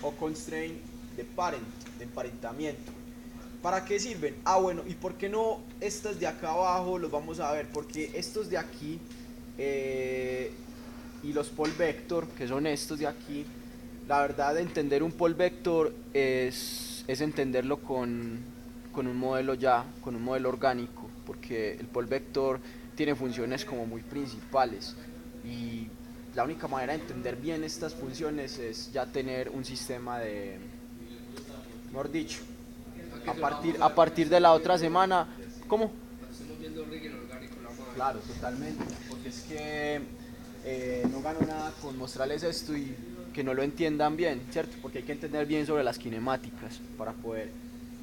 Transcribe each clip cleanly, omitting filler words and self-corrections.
o constraint de parent, de emparentamiento. ¿Para qué sirven? Ah, bueno, ¿y por qué no estos de acá abajo los vamos a ver? Porque estos de aquí y los pole vector, que son estos de aquí, la verdad, entender un pole vector es entenderlo con un modelo ya, con un modelo orgánico, porque el pole vector tiene funciones como muy principales y la única manera de entender bien estas funciones es ya tener un sistema de, mejor dicho, Que eso lo vamos a a ver cuando partir de la estemos otra viendo, semana, ¿cómo? cuando estemos viendo Rigging orgánico, lo vamos a ver. Claro, totalmente, porque es que no gano nada con mostrarles esto y que no lo entiendan bien, ¿cierto? Porque hay que entender bien sobre las cinemáticas para poder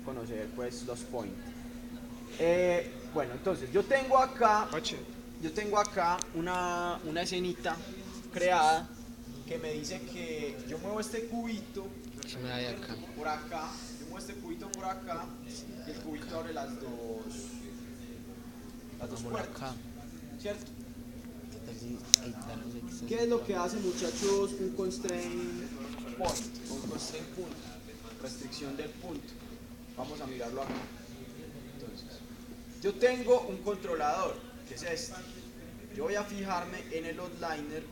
conocer pues los points. Bueno, entonces H. yo tengo acá una escenita creada que me dice que yo muevo este cubito, ¿Qué me da de ¿cierto? acá? Por acá, yo muevo este cubito por acá y el cubito Acá. abre las dos Pongámoslo puertas, acá. ¿cierto? ¿Qué tal si editamos X ¿Qué es lo que hace, muchachos, un constraint point o un constraint punto? Restricción del punto. Vamos a mirarlo acá. Entonces, yo tengo un controlador, que es este. Yo voy a fijarme en el outliner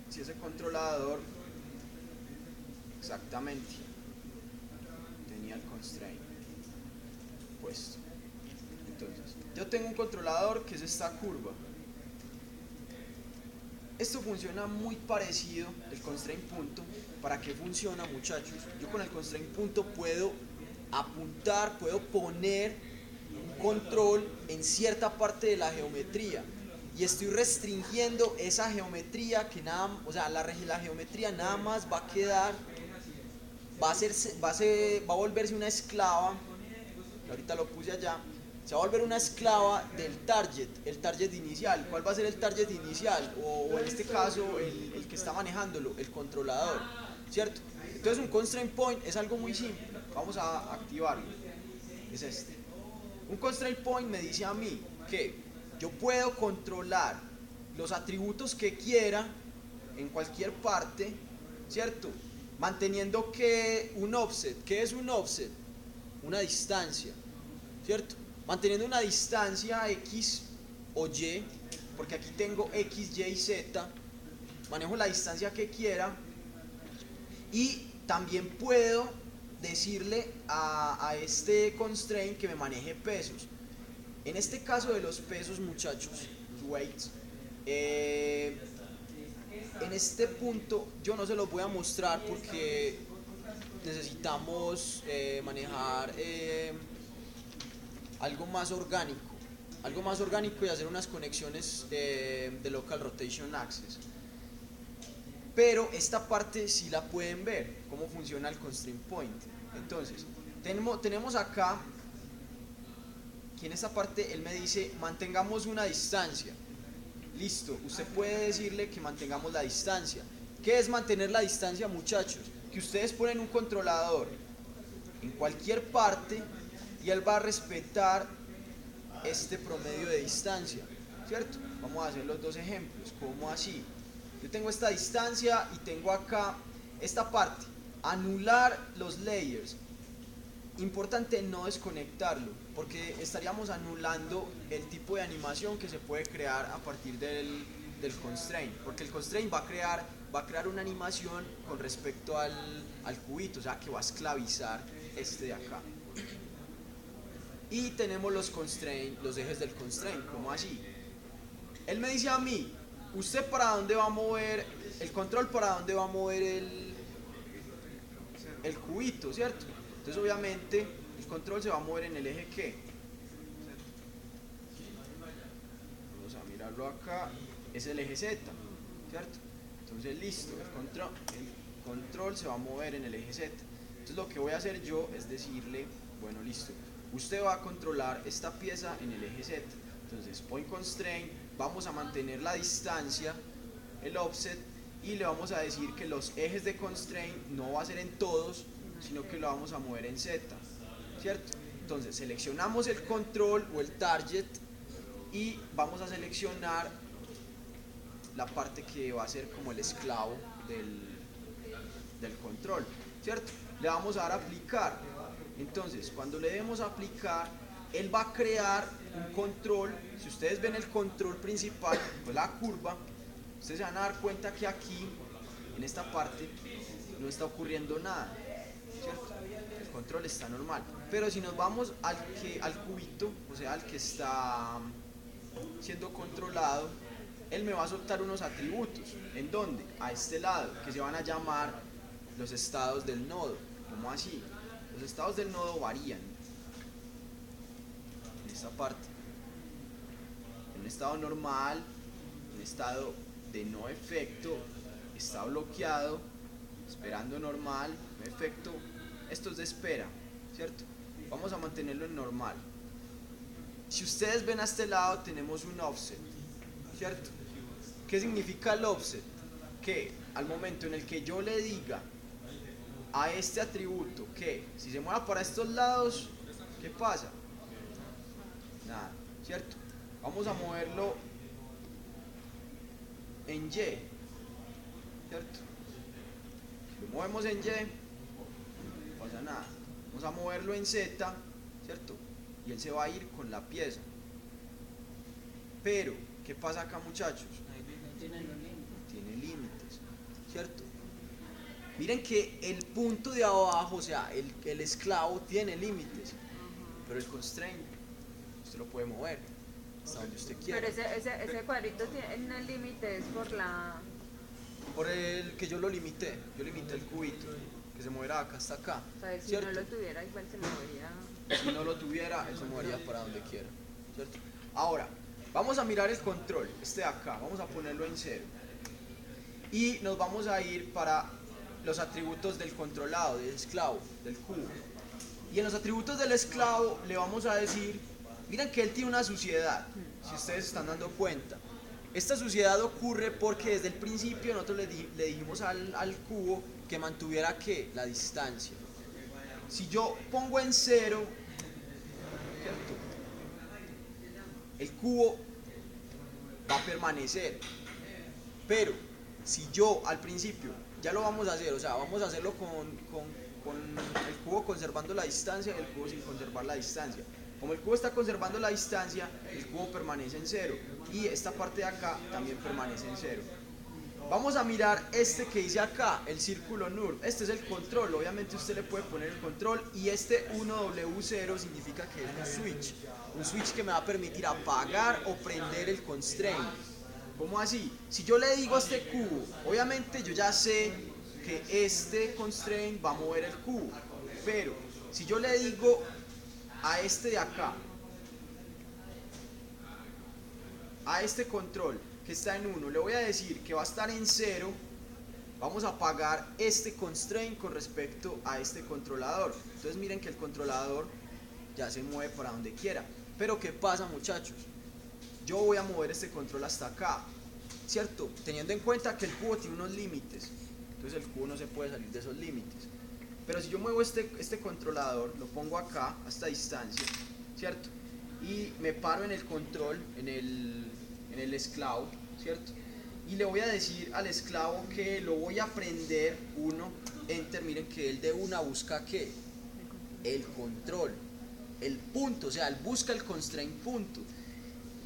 si ese controlador exactamente tenía el constraint puesto. Entonces, yo tengo un controlador que es esta curva. Esto funciona muy parecido el constraint punto. ¿Para qué funciona, muchachos? Yo con el constraint punto puedo apuntar, puedo poner un control en cierta parte de la geometría y estoy restringiendo esa geometría que nada, o sea, la geometría nada más va a quedar, va a volverse una esclava, que ahorita lo puse allá, se va a volver una esclava del el target inicial. ¿Cuál va a ser el target inicial? O en este caso, el que está manejándolo, el controlador, ¿cierto? Entonces un constraint point es algo muy simple. Vamos a activarlo. Es este. Un constraint point me dice a mí que yo puedo controlar los atributos que quiera en cualquier parte, ¿cierto? Manteniendo que un offset, ¿qué es un offset? Una distancia, ¿cierto? Manteniendo una distancia X o Y, porque aquí tengo X, Y y Z, manejo la distancia que quiera y también puedo decirle a este constraint que me maneje pesos. En este caso de los pesos, muchachos, los weights, en este punto yo no se los voy a mostrar porque necesitamos manejar algo más orgánico, y hacer unas conexiones de local rotation access. Pero esta parte sí la pueden ver, cómo funciona el constraint point. Entonces, tenemos acá, aquí en esta parte él me dice mantengamos una distancia. Listo, usted puede decirle que mantengamos la distancia. ¿Qué es mantener la distancia, muchachos? Que ustedes ponen un controlador en cualquier parte y él va a respetar este promedio de distancia, ¿cierto? Vamos a hacer los dos ejemplos. ¿Cómo así? Yo tengo esta distancia y tengo acá esta parte. Anular los layers. Importante no desconectarlo, porque estaríamos anulando el tipo de animación que se puede crear a partir del constraint, porque el constraint va a crear una animación con respecto al cubito, o sea que va a esclavizar este de acá. Y tenemos los ejes del constraint, como así. Él me dice a mí, ¿usted para dónde va a mover el control, para dónde va a mover el cubito, ¿cierto? Entonces obviamente el control se va a mover en el eje que. Vamos a mirarlo acá, es el eje Z, ¿cierto? Entonces listo, el control se va a mover en el eje Z. Entonces lo que voy a hacer yo es decirle, bueno listo, usted va a controlar esta pieza en el eje Z. Entonces point constraint, vamos a mantener la distancia, el offset, y le vamos a decir que los ejes de constraint no va a ser en todos, sino que lo vamos a mover en Z, ¿cierto? Entonces seleccionamos el control o el target y vamos a seleccionar la parte que va a ser como el esclavo del, del control, ¿cierto? Le vamos a dar a aplicar. Entonces, cuando le demos a aplicar, él va a crear un control. Si ustedes ven el control principal, pues la curva, ustedes se van a dar cuenta que aquí, en esta parte, no está ocurriendo nada, ¿cierto? El control está normal. Pero si nos vamos al cubito, o sea, al que está siendo controlado, él me va a soltar unos atributos. ¿En dónde? A este lado, que se van a llamar los estados del nodo. ¿Cómo así? Los estados del nodo varían. En esta parte. En un estado normal, un estado de no efecto, está bloqueado, esperando normal, no efecto. Esto es de espera, ¿cierto? Vamos a mantenerlo en normal. Si ustedes ven a este lado, tenemos un offset, ¿cierto? ¿Qué significa el offset? Que al momento en el que yo le diga a este atributo que si se mueva para estos lados, ¿qué pasa? Nada, ¿cierto? Vamos a moverlo en Y, ¿cierto? Si lo movemos en Y, no pasa nada. Vamos a moverlo en Z, ¿cierto? Y él se va a ir con la pieza. Pero, ¿qué pasa acá, muchachos? Tiene límites, ¿cierto? Miren que el punto de abajo, o sea, el esclavo tiene límites, pero el constraint usted lo puede mover hasta donde usted quiera. Pero ese cuadrito tiene límites Por el que yo lo limité, yo limité el cubito, que se moverá acá hasta acá. O sea, si ¿cierto? no lo tuviera, igual se movería. Si no lo tuviera, él se movería para donde quiera, ¿cierto? Ahora, vamos a mirar el control, este de acá, vamos a ponerlo en 0. Y nos vamos a ir para los atributos del controlado, del esclavo, del cubo. Y en los atributos del esclavo le vamos a decir, miren que él tiene una suciedad, si ustedes están dando cuenta. Esta suciedad ocurre porque desde el principio nosotros le dijimos al cubo que mantuviera ¿qué? La distancia. Si yo pongo en 0, ¿cierto? El cubo va a permanecer. Pero si yo al principio, ya lo vamos a hacer, o sea, vamos a hacerlo con el cubo conservando la distancia y el cubo sin conservar la distancia. Como el cubo está conservando la distancia, el cubo permanece en 0 y esta parte de acá también permanece en 0. Vamos a mirar este que dice acá, el círculo NURB. Este es el control, obviamente usted le puede poner el control y este 1W0 significa que es un switch que me va a permitir apagar o prender el constraint. ¿Cómo así? Si yo le digo a este cubo, obviamente yo ya sé que este constraint va a mover el cubo, pero si yo le digo a este de acá, a este control que está en 1, le voy a decir que va a estar en 0, vamos a apagar este constraint con respecto a este controlador. Entonces miren que el controlador ya se mueve para donde quiera. Pero ¿qué pasa, muchachos? Yo voy a mover este control hasta acá, ¿cierto? Teniendo en cuenta que el cubo tiene unos límites, entonces el cubo no se puede salir de esos límites. Pero si yo muevo este controlador, lo pongo acá, a esta distancia, ¿cierto? Y me paro en el control, en el esclavo, ¿cierto? Y le voy a decir al esclavo que lo voy a prender, 1, enter, miren que él de una busca ¿qué? El control, el punto, o sea, él busca el constraint punto,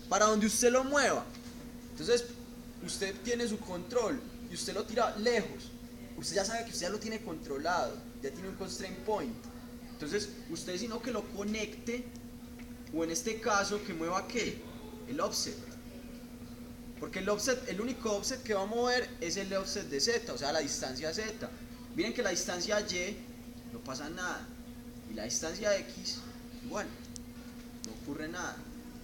para donde usted lo mueva. Entonces, usted tiene su control y usted lo tira lejos, usted ya sabe que usted ya lo tiene controlado, ya tiene un constraint point. Entonces, usted sino que lo conecte, o en este caso que mueva ¿qué? El offset. Porque el único offset que va a mover es el offset de Z, o sea la distancia Z. Miren que la distancia Y no pasa nada. Y la distancia X, igual, no ocurre nada.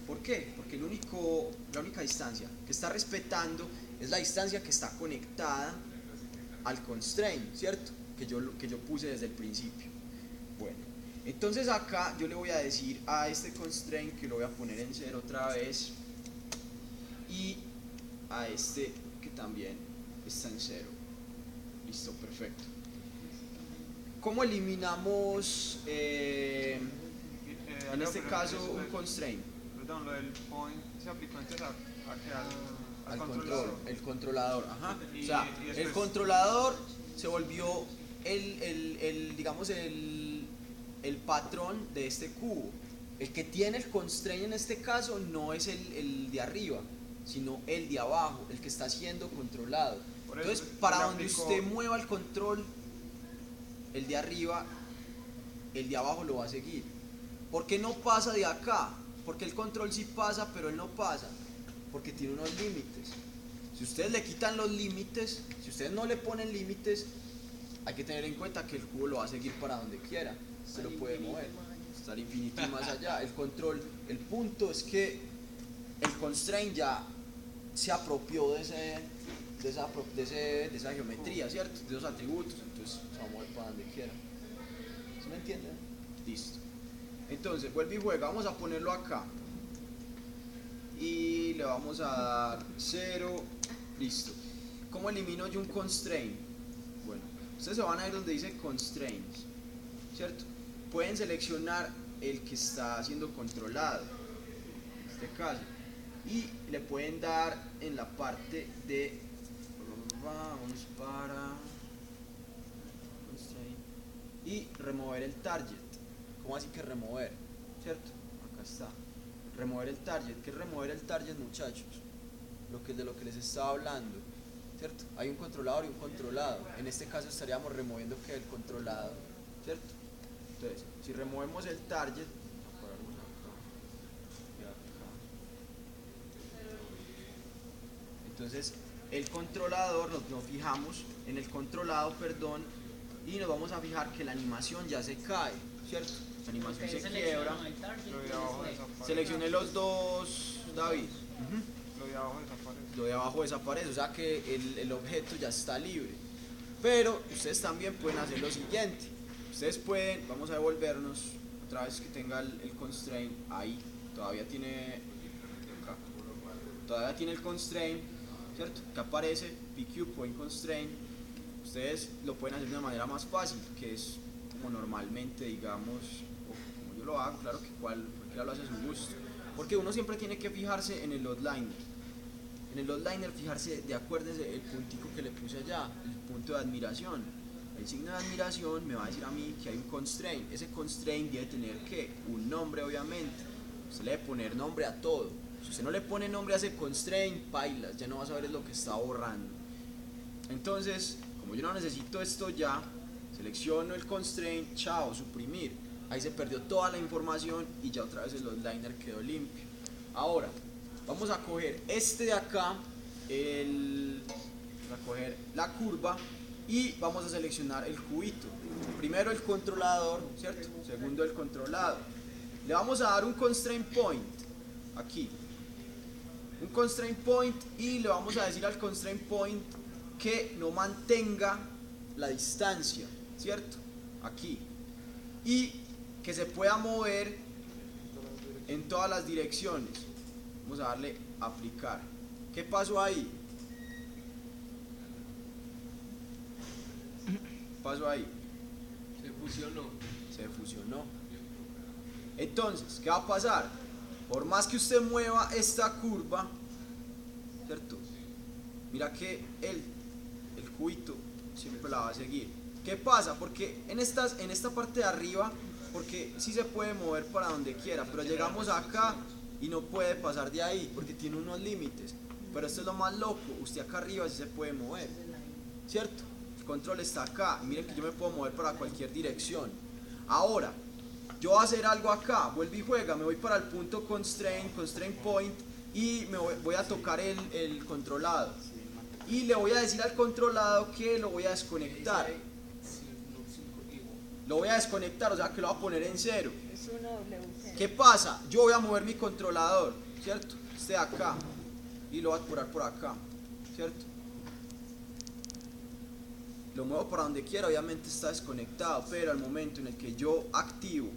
¿Por qué? Porque la única distancia que está respetando es la distancia que está conectada al constraint, ¿cierto? Que yo puse desde el principio. Bueno, entonces acá yo le voy a decir a este constraint que lo voy a poner en 0 otra vez. Y a este que también está en 0. Listo, perfecto. ¿Cómo eliminamos en este caso un constraint? Perdón, lo del point se aplicó entonces al Al controlador, ajá. Y O sea, después, el controlador se volvió digamos, el patrón de este cubo. El que tiene el constraint en este caso no es el de arriba, sino el de abajo, el que está siendo controlado. Por eso Entonces, se para le donde aplicó- usted mueva el control, el de arriba, el de abajo lo va a seguir. ¿Por qué no pasa de acá? Porque el control sí pasa, pero él no pasa, porque tiene unos límites. Si ustedes le quitan los límites, si ustedes no le ponen límites, hay que tener en cuenta que el cubo lo va a seguir para donde quiera. Usted lo puede mover hasta el infinito y más allá. El control, el punto es que el constraint ya se apropió de esa geometría, ¿cierto? De esos atributos, entonces se va a mover para donde quiera. ¿Sí me entienden? Listo. Entonces, vuelve y juega, vamos a ponerlo acá. Y le vamos a dar 0, listo. ¿Cómo elimino yo un constraint? Bueno, ustedes se van a ir donde dice constraints, ¿cierto? Pueden seleccionar el que está siendo controlado, en este caso, y le pueden dar en la parte de, vamos para constraint, y remover el target. ¿Cómo así que remover? ¿Cierto? Acá está. Remover el target. ¿Qué es remover el target, muchachos? De lo que les estaba hablando, ¿cierto? Hay un controlador y un controlado. En este caso estaríamos removiendo que el controlador, ¿cierto? Entonces, si removemos el target, paramos acá y acá. Entonces, el controlador, nos fijamos en el controlado, perdón, y nos vamos a fijar que la animación ya se cae, ¿cierto? La animación se quiebra. Lo de abajo desaparece. Seleccioné los dos, David. Ujú. Lo de abajo desaparece. Lo de abajo desaparece, o sea que el objeto ya está libre. Pero ustedes también pueden hacer lo siguiente. Ustedes pueden, vamos a devolvernos otra vez que tenga el constraint ahí. Todavía tiene acá. Todavía tiene el constraint, ¿cierto? Que aparece PQ point constraint. Ustedes lo pueden hacer de una manera más fácil, que es como normalmente, digamos, o como yo lo hago, claro que cualquiera lo hace a su gusto. Porque uno siempre tiene que fijarse en el loadliner. En el loadliner fijarse, acuérdense el puntico que le puse allá, el punto de admiración. El signo de admiración me va a decir a mí que hay un constraint. Ese constraint debe tener ¿qué? Un nombre, obviamente. Usted le debe poner nombre a todo. Si usted no le pone nombre a ese constraint, pailas, ya no va a saber lo que está borrando. Entonces, como yo no necesito esto ya, selecciono el constraint, chao, suprimir. Ahí se perdió toda la información y ya otra vez el loadliner quedó limpio. Ahora, vamos a coger este de acá, vamos a coger la curva y vamos a seleccionar el cubito. Primero el controlador, ¿cierto? Segundo el controlado. Le vamos a dar un constraint point, aquí. Un constraint point y le vamos a decir al constraint point que no mantenga la distancia, ¿cierto? Aquí. Y que se pueda mover en todas las direcciones. Vamos a darle aplicar. ¿Qué pasó ahí? ¿Qué pasó ahí? Se fusionó. Se fusionó. Entonces, ¿qué va a pasar? Por más que usted mueva esta curva, ¿cierto? Mira que el cubito siempre la va a seguir. ¿Qué pasa? Porque en esta parte de arriba, porque sí se puede mover para donde quiera, pero llegamos acá y no puede pasar de ahí porque tiene unos límites. Pero esto es lo más loco, usted acá arriba sí se puede mover, ¿cierto? El control está acá y miren que yo me puedo mover para cualquier dirección. Ahora, yo voy a hacer algo acá, vuelve y juega, me voy para el punto constraint point y voy a tocar el controlado. Y le voy a decir al controlado que lo voy a desconectar. Lo voy a desconectar, o sea que lo voy a poner en 0. Es una WC. ¿Qué pasa? Yo voy a mover mi controlador, ¿cierto? Este de acá. Y lo voy a apurar por acá, ¿cierto? Lo muevo para donde quiera, obviamente está desconectado, pero al momento en el que yo activo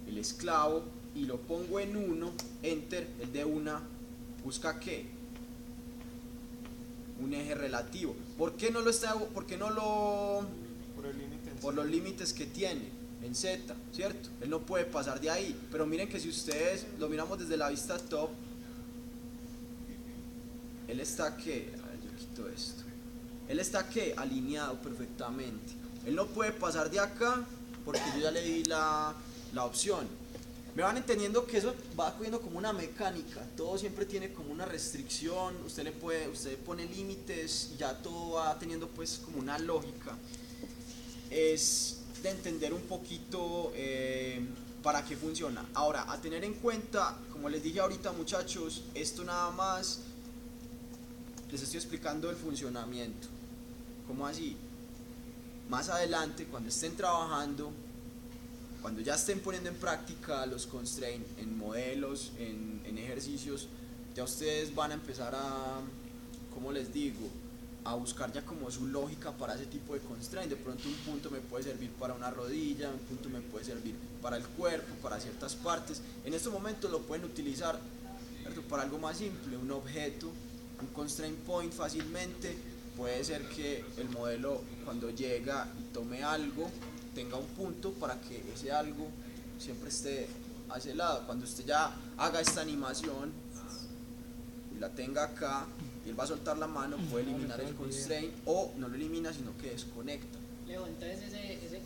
el esclavo y lo pongo en 1, enter, el de una, busca ¿qué? Un eje relativo. ¿Por qué no lo está? ¿Por qué no lo? Por el límite en Por los límites que tiene en Z, ¿cierto? Él no puede pasar de ahí. Pero miren que si ustedes lo miramos desde la vista top, él está ¿qué? A ver, yo quito esto. él está ¿qué? Alineado perfectamente. Él no puede pasar de acá porque yo ya le di la opción. Me van entendiendo que eso va cogiendo como una mecánica, todo siempre tiene como una restricción, usted pone límites y ya todo va teniendo pues como una lógica. Es de entender un poquito para qué funciona. Ahora, a tener en cuenta, como les dije ahorita muchachos, esto nada más les estoy explicando el funcionamiento. ¿Cómo así? Más adelante, cuando estén trabajando, cuando ya estén poniendo en práctica los constraints en modelos, en ejercicios, ya ustedes van a empezar a, ¿cómo les digo? A buscar ya como su lógica para ese tipo de constraint. De pronto un punto me puede servir para una rodilla, un punto me puede servir para el cuerpo, para ciertas partes. En estos momentos lo pueden utilizar, ¿cierto?, para algo más simple, un objeto, un constraint point fácilmente. Puede ser que el modelo cuando llega y tome algo tenga un punto para que ese algo siempre esté a ese lado. Cuando usted ya haga esta animación y la tenga acá y él va a soltar la mano, puede eliminar el constraint o no lo elimina sino que desconecta. Leo, entonces ese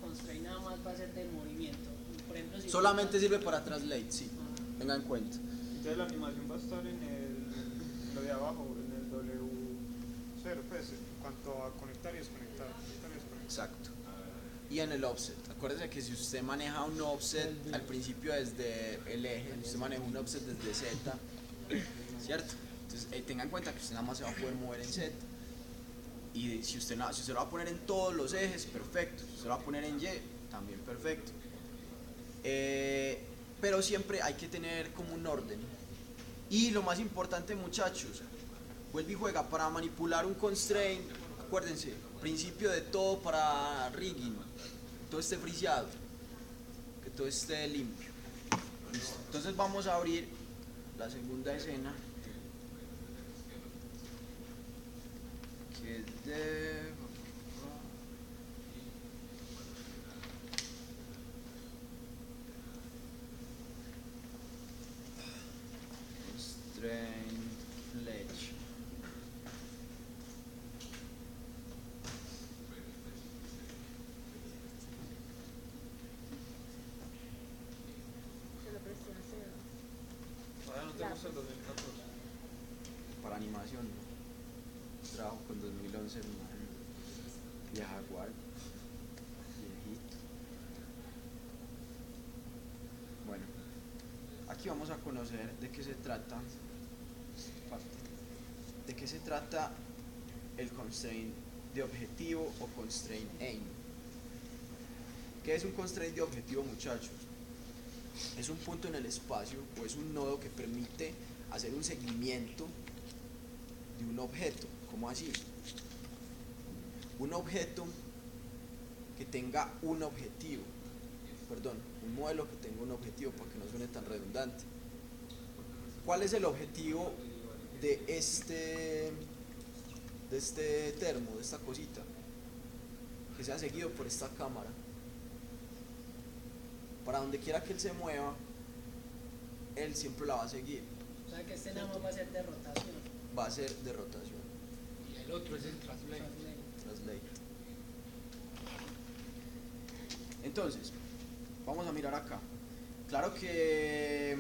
constraint nada más va a ser del movimiento. Por ejemplo, si Solamente sirve para translate, sí, tenga en cuenta. Entonces la animación va a estar en lo de abajo, en el W0, pues, en cuanto a conectar y desconectar. Exacto. Y en el offset, acuérdese que si usted maneja un offset al principio desde el eje, usted maneja un offset desde Z, ¿cierto? Entonces tenga en cuenta que usted nada más se va a poder mover en Z. Y si usted lo va a poner en todos los ejes, perfecto. Si usted lo va a poner en Y, también perfecto. Pero siempre hay que tener como un orden. Y lo más importante, muchachos, vuelve y juega para manipular un constraint. Acuérdense, principio de todo para rigging, todo esté friseado, que todo esté limpio. Listo. Entonces vamos a abrir la segunda escena, que es de constraint fletch. Se lo presté a Seba. Ahora no te gusta el 2014. Para animación, ¿no? Trabajo con 2011, vieja Jaguar, viejito. Bueno, aquí vamos a conocer de qué se trata, el constraint de objetivo o constraint aim. ¿Qué es un constraint de objetivo, muchachos? Es un punto en el espacio o es un nodo que permite hacer un seguimiento de un objeto. ¿Cómo así? Un objeto que tenga un objetivo, un modelo que tenga un objetivo, para que no suene tan redundante. ¿Cuál es el objetivo de este termo, de esta cosita? Que sea seguido por esta cámara. Para donde quiera que él se mueva, él siempre la va a seguir. o sea que este nada más va a ser de rotación. Va a ser de rotación. Y el otro es el translate. Translate. Entonces, vamos a mirar acá. Claro que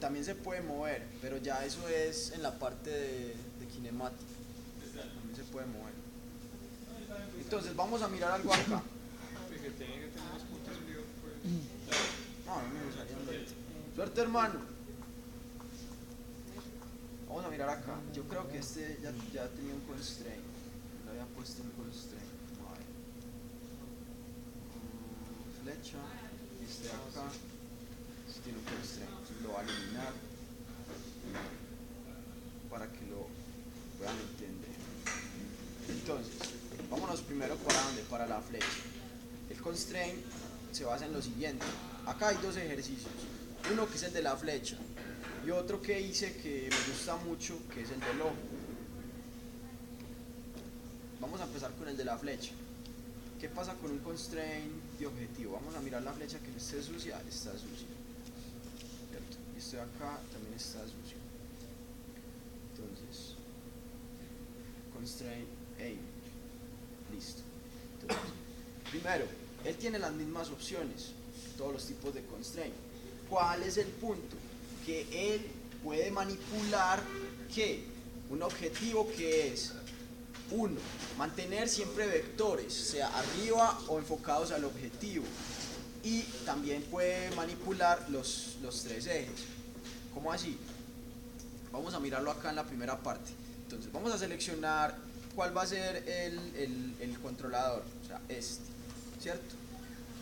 también se puede mover, pero ya eso es en la parte de kinemática. También se puede mover. Entonces, vamos a mirar algo acá. Que tiene que tener los puntos fríos, pues. No, no me gustaría un lente. Suerte, hermano. Vamos a mirar acá. Yo creo que este ya tenía un constraint. Le había puesto un constraint. Vamos a ver. Flecha. Este de acá. Este tiene un constraint. Entonces lo va a eliminar para que lo puedan entender. Entonces, vámonos primero para dónde, para la flecha. El constraint se basa en lo siguiente. Acá hay dos ejercicios. Uno que es el de la flecha y otro que hice que me gusta mucho, que es el del ojo. Vamos a empezar con el de la flecha. ¿Qué pasa con un constraint de objetivo? Vamos a mirar la flecha, que no esté sucia. Está sucia, ¿cierto? Y este de acá también está sucio. Entonces, constraint aim. Listo. Entonces, primero, él tiene las mismas opciones, todos los tipos de constraint. ¿Cuál es el punto? Que él puede manipular ¿qué? Un objetivo que es, uno, mantener siempre vectores, sea arriba o enfocados al objetivo. Y también puede manipular los tres ejes. ¿Cómo así? Vamos a mirarlo acá en la primera parte. Entonces vamos a seleccionar cuál va a ser el controlador, o sea, este, ¿cierto?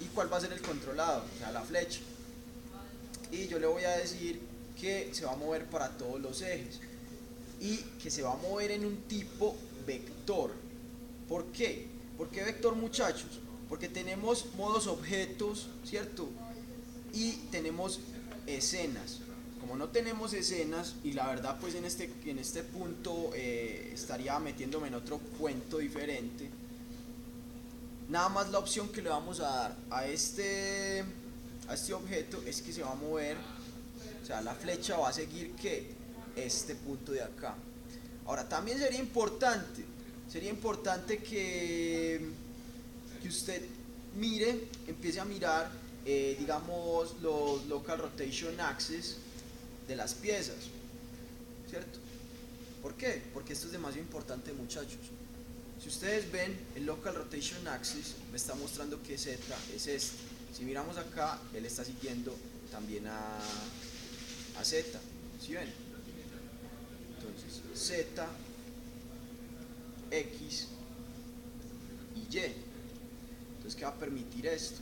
Y cuál va a ser el controlador, o sea, la flecha. Y yo le voy a decir que se va a mover para todos los ejes y que se va a mover en un tipo vector. ¿Por qué? ¿Por qué vector, muchachos? Porque tenemos modos objetos, ¿cierto? Y tenemos escenas. Como no tenemos escenas, y la verdad pues en este punto estaría metiéndome en otro cuento diferente, nada más la opción que le vamos a dar a este objeto es que se va a mover, o sea, la flecha va a seguir ¿qué? Este punto de acá. Ahora también sería importante que usted empiece a mirar digamos los local rotation axes de las piezas, ¿cierto? ¿Por qué? Porque esto es demasiado importante, muchachos. Si ustedes ven, el local rotation axis me está mostrando que Z es este. Si miramos acá, él está siguiendo también a Z, ¿sí ven? Entonces, Z, X y Y. Entonces, ¿qué va a permitir esto?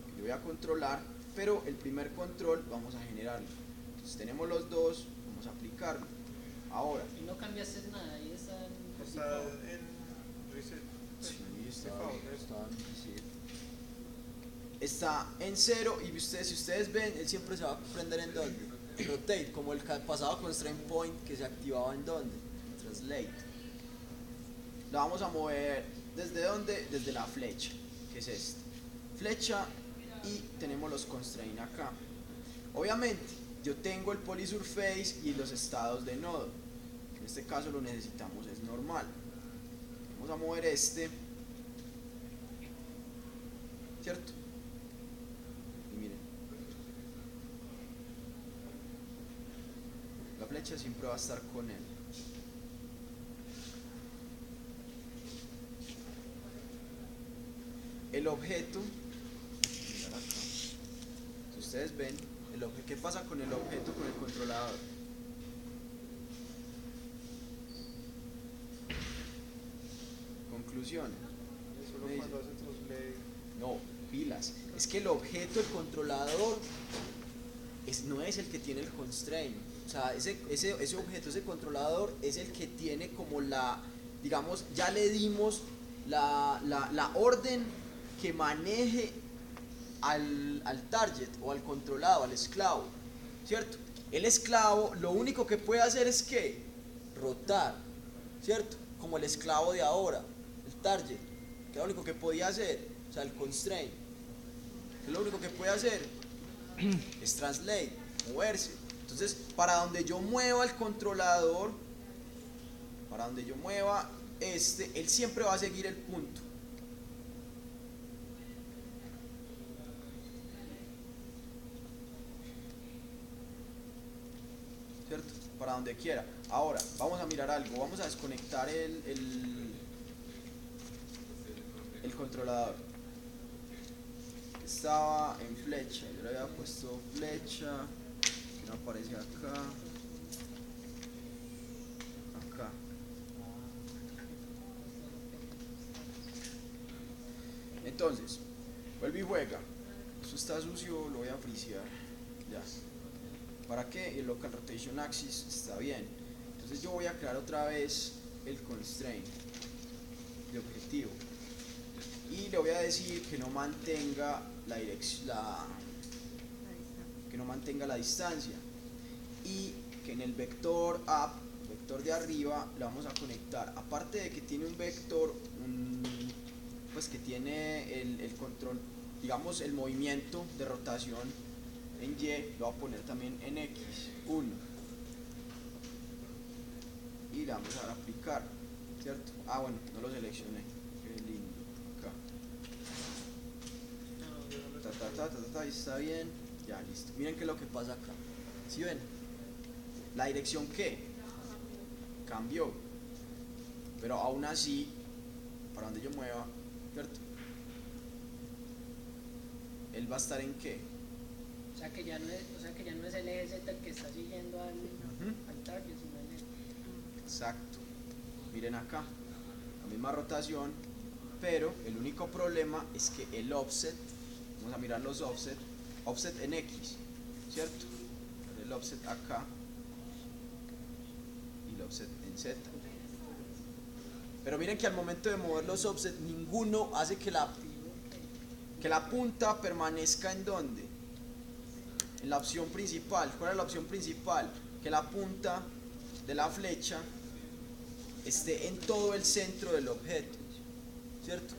Que yo voy a controlar, pero el primer control vamos a generarlo. Entonces, tenemos los dos, vamos a aplicarlo. Ahora. Y no cambiaste nada, ahí está Está en reset. Sí, Default. Está en 0 y si ustedes ven, él siempre se va a prender en donde? Rotate, como el pasado constraint point que se activaba en donde? Translate. La vamos a mover desde donde? Desde la flecha, que es esta. Flecha y tenemos los constraints acá. Obviamente, yo tengo el polysurface y los estados de nodo. En este caso lo necesitamos, es normal. Vamos a mover este, ¿cierto? Y miren, la flecha siempre va a estar con él. El objeto, mirar acá. Si ustedes ven, ¿qué pasa con el objeto, con el controlador? Conclusión. Solo Me cuando dice, hace translate. no, pilas. Es que el objeto, el controlador, no es el que tiene el constraint. O sea, ese objeto, ese controlador, es el que tiene como digamos, ya le dimos la orden que maneje al target o al controlado, al esclavo, ¿cierto? El esclavo lo único que puede hacer es que rotar, ¿cierto? Como el esclavo de ahora, el target, que es lo único que podía hacer, o sea, el constraint, que lo único que puede hacer es translate, moverse. Entonces, para donde yo mueva el controlador, para donde yo mueva él siempre va a seguir el punto. ¿Cierto? Para donde quiera. Ahora, vamos a mirar algo. Vamos a desconectar el controlador. Estaba en flecha. Yo le había puesto flecha. Que no aparece acá. Acá. Entonces, vuelve y juega. Esto está sucio, lo voy a frisear. Ya. ¿Para qué? El local rotation axis está bien. Entonces yo voy a crear otra vez el constraint de objetivo. Y le voy a decir que no mantenga la dirección, que no mantenga la distancia. Y que en el vector up, vector de arriba, le vamos a conectar. Aparte de que tiene un vector, pues que tiene el control, digamos el movimiento de rotación en Y, lo voy a poner también en X1 y le vamos a dar a aplicar. ¿cierto? Ah, bueno, no lo seleccioné. Qué lindo. Acá. Ahí está bien. Ya, listo. Miren qué es lo que pasa acá. ¿Sí ven? La dirección ¿qué? Cambió. Pero aún así, para donde yo mueva, ¿cierto? Él va a estar en ¿qué? O sea que ya no es el eje Z el que está siguiendo al target, sino el eje. Exacto. Miren acá, la misma rotación, pero el único problema es que el offset, vamos a mirar los offset en X, ¿cierto? El offset acá y el offset en Z. Pero miren que al momento de mover los offset, ninguno hace que la punta permanezca en ¿dónde? En la opción principal. ¿Cuál es la opción principal? Que la punta de la flecha esté en todo el centro del objeto, ¿cierto?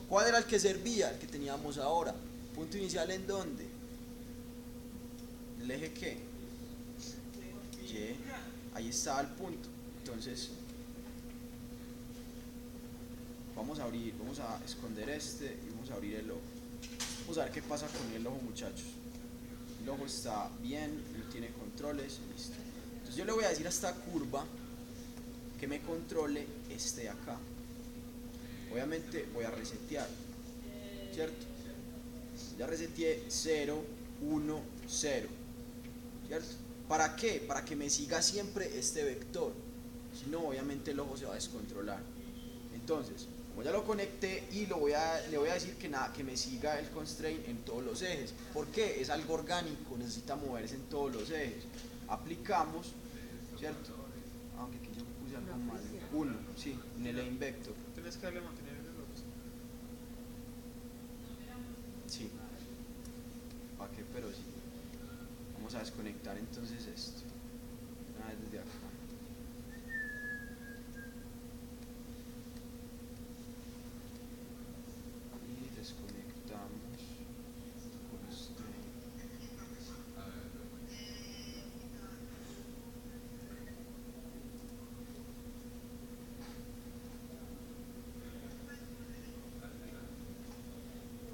¿Cuál era el que servía? El que teníamos ahora. ¿Punto inicial en dónde? ¿El eje qué? Y. Ahí estaba el punto. Entonces, vamos a esconder este y vamos a abrir el ojo. Vamos a ver qué pasa con el ojo, muchachos. El ojo está bien, no tiene controles, listo. Entonces yo le voy a decir a esta curva que me controle este de acá. Obviamente voy a resetear, ¿cierto? Ya reseteé 0, 1, 0, ¿cierto? ¿Para qué? Para que me siga siempre este vector. Si no, obviamente el ojo se va a descontrolar. Entonces, como ya lo conecté y le voy a decir que me siga el constraint en todos los ejes. ¿Por qué? Es algo orgánico, necesita moverse en todos los ejes. Aplicamos, ¿cierto? Aunque aquí yo puse algo mal. 1, sí, en el aim vector. Tienes que darle a mantener el reloj. Sí. ¿Para qué? Pero sí. Vamos a desconectar entonces esto. Una vez desde acá. Y desconectamos.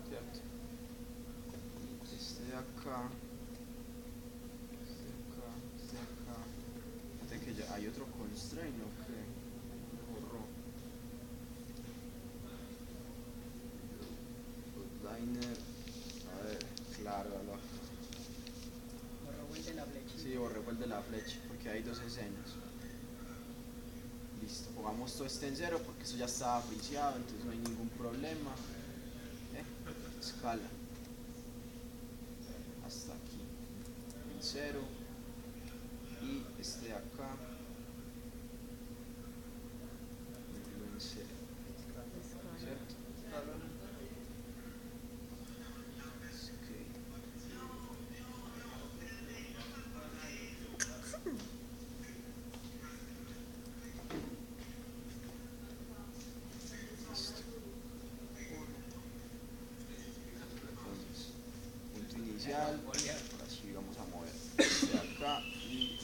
¿Cierto? Este de acá. Fíjate que ya hay otro constraint, ¿no? Que borró. Liner. A ver, claro, Borró el de la flecha. sí, borré el de la flecha, porque hay dos escenas. Listo, pongamos todo este en 0 porque eso ya estaba friseado, entonces no hay ningún problema. Escala. Hasta aquí. En 0. Y este de acá. En 0. ¿Cierto? Listo. Entonces, punto inicial. Ahora sí vamos a mover este de acá y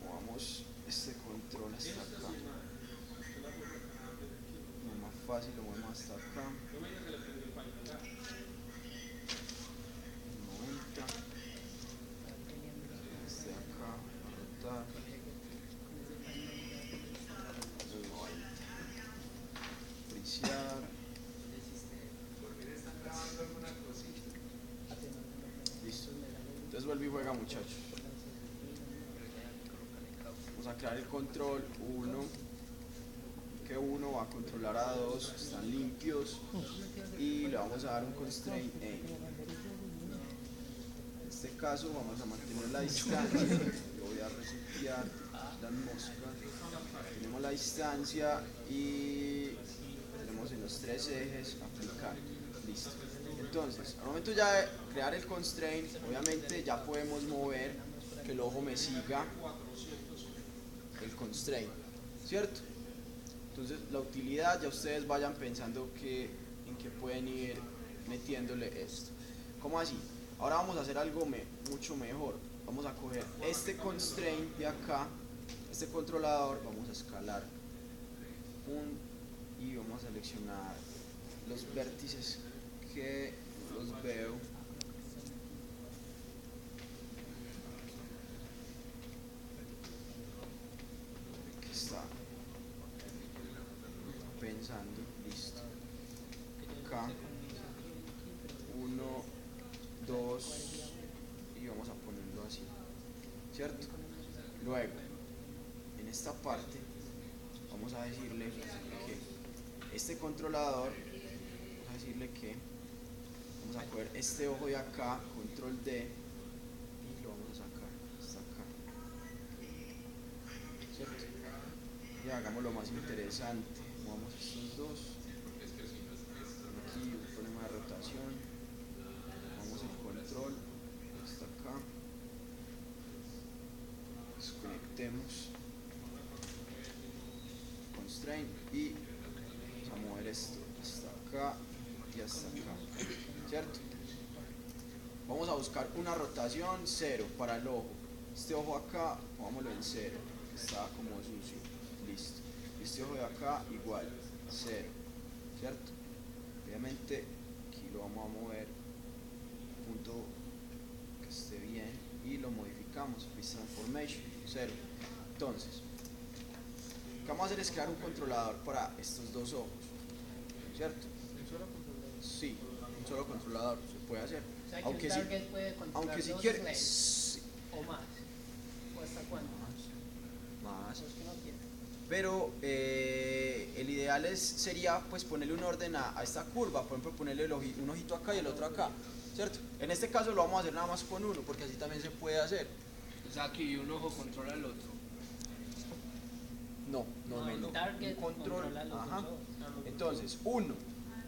movamos este control hasta acá. Lo más fácil lo movemos hasta acá. 90. Este de acá, a rotar. 90. Frisear. Listo. Entonces vuelve y juega, muchachos. Vamos a crear el control 1. Que 1 va a controlar a 2, están limpios. Y le vamos a dar un constraint aim. En este caso vamos a mantener la distancia. Yo voy a resetear las moscas. Tenemos la distancia y tenemos en los 3 ejes aplicar. Listo. Entonces, al momento ya de crear el constraint, obviamente ya podemos mover que el ojo me siga el constraint, ¿cierto? Entonces, la utilidad, ya ustedes vayan pensando en qué pueden ir metiéndole esto. ¿Cómo así? Ahora vamos a hacer algo mucho mejor. Vamos a coger este constraint de acá, este controlador vamos a escalar y vamos a seleccionar los vértices que los veo. Aquí está. Pensando, listo. Acá, 1, 2, y vamos a ponerlo así, ¿cierto? Luego, en esta parte, vamos a decirle que este controlador, vamos a decirle que vamos a coger este ojo de acá, control D, y lo vamos a sacar hasta acá, ¿cierto? Y hagámoslo más interesante, movamos estos dos, aquí un problema de rotación, vamos el control hasta acá, desconectemos, constraint, y vamos a mover esto hasta acá y hasta acá, ¿cierto? Vamos a buscar una rotación 0 para el ojo. Este ojo acá, pongámoslo en 0, está como sucio, listo. Este ojo de acá igual, 0, ¿cierto? Obviamente aquí lo vamos a mover, punto que esté bien, y lo modificamos, Freeze Transformation, 0. Entonces, lo que vamos a hacer es crear un controlador para estos dos ojos, ¿cierto? ¿Un solo controlador? Sí, un solo controlador se puede hacer. O sea, que Aunque un si, target puede controlar aunque si dos quieres, slaves sí, o más. ¿O hasta cuánto? más. Los que no quieren. Pero el ideal sería pues ponerle un orden a esta curva, por ejemplo ponerle un ojito acá y el otro acá, ¿cierto? En este caso lo vamos a hacer nada más con uno, porque así también se puede hacer. O sea, que un ojo controla el otro. No. El target Un control, controla los ajá. dos ojos. Entonces, uno,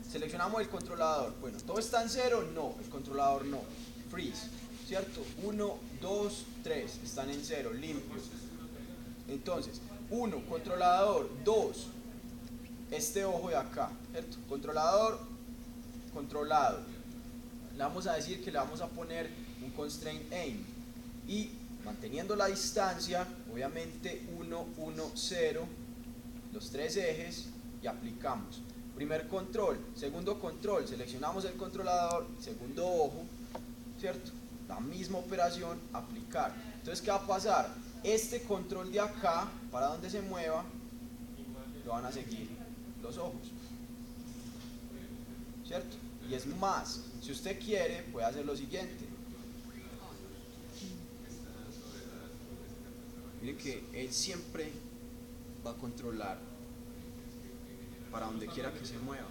seleccionamos el controlador. Bueno, ¿todo está en 0? No, el controlador no. Freeze, ¿cierto? 1, 2, 3, están en 0, limpios. Entonces, 1, controlador, 2, este ojo de acá, ¿cierto? Controlador, controlado. Le vamos a decir que le vamos a poner un constraint aim. Y manteniendo la distancia, obviamente 1, 1, 0, los tres ejes, y aplicamos. Primer control, segundo control, seleccionamos el controlador, segundo ojo, ¿cierto? La misma operación, aplicar. Entonces, ¿qué va a pasar? Este control de acá, para donde se mueva, lo van a seguir los ojos, ¿cierto? Y es más, si usted quiere, puede hacer lo siguiente. Miren que él siempre va a controlar para donde quiera que se mueva.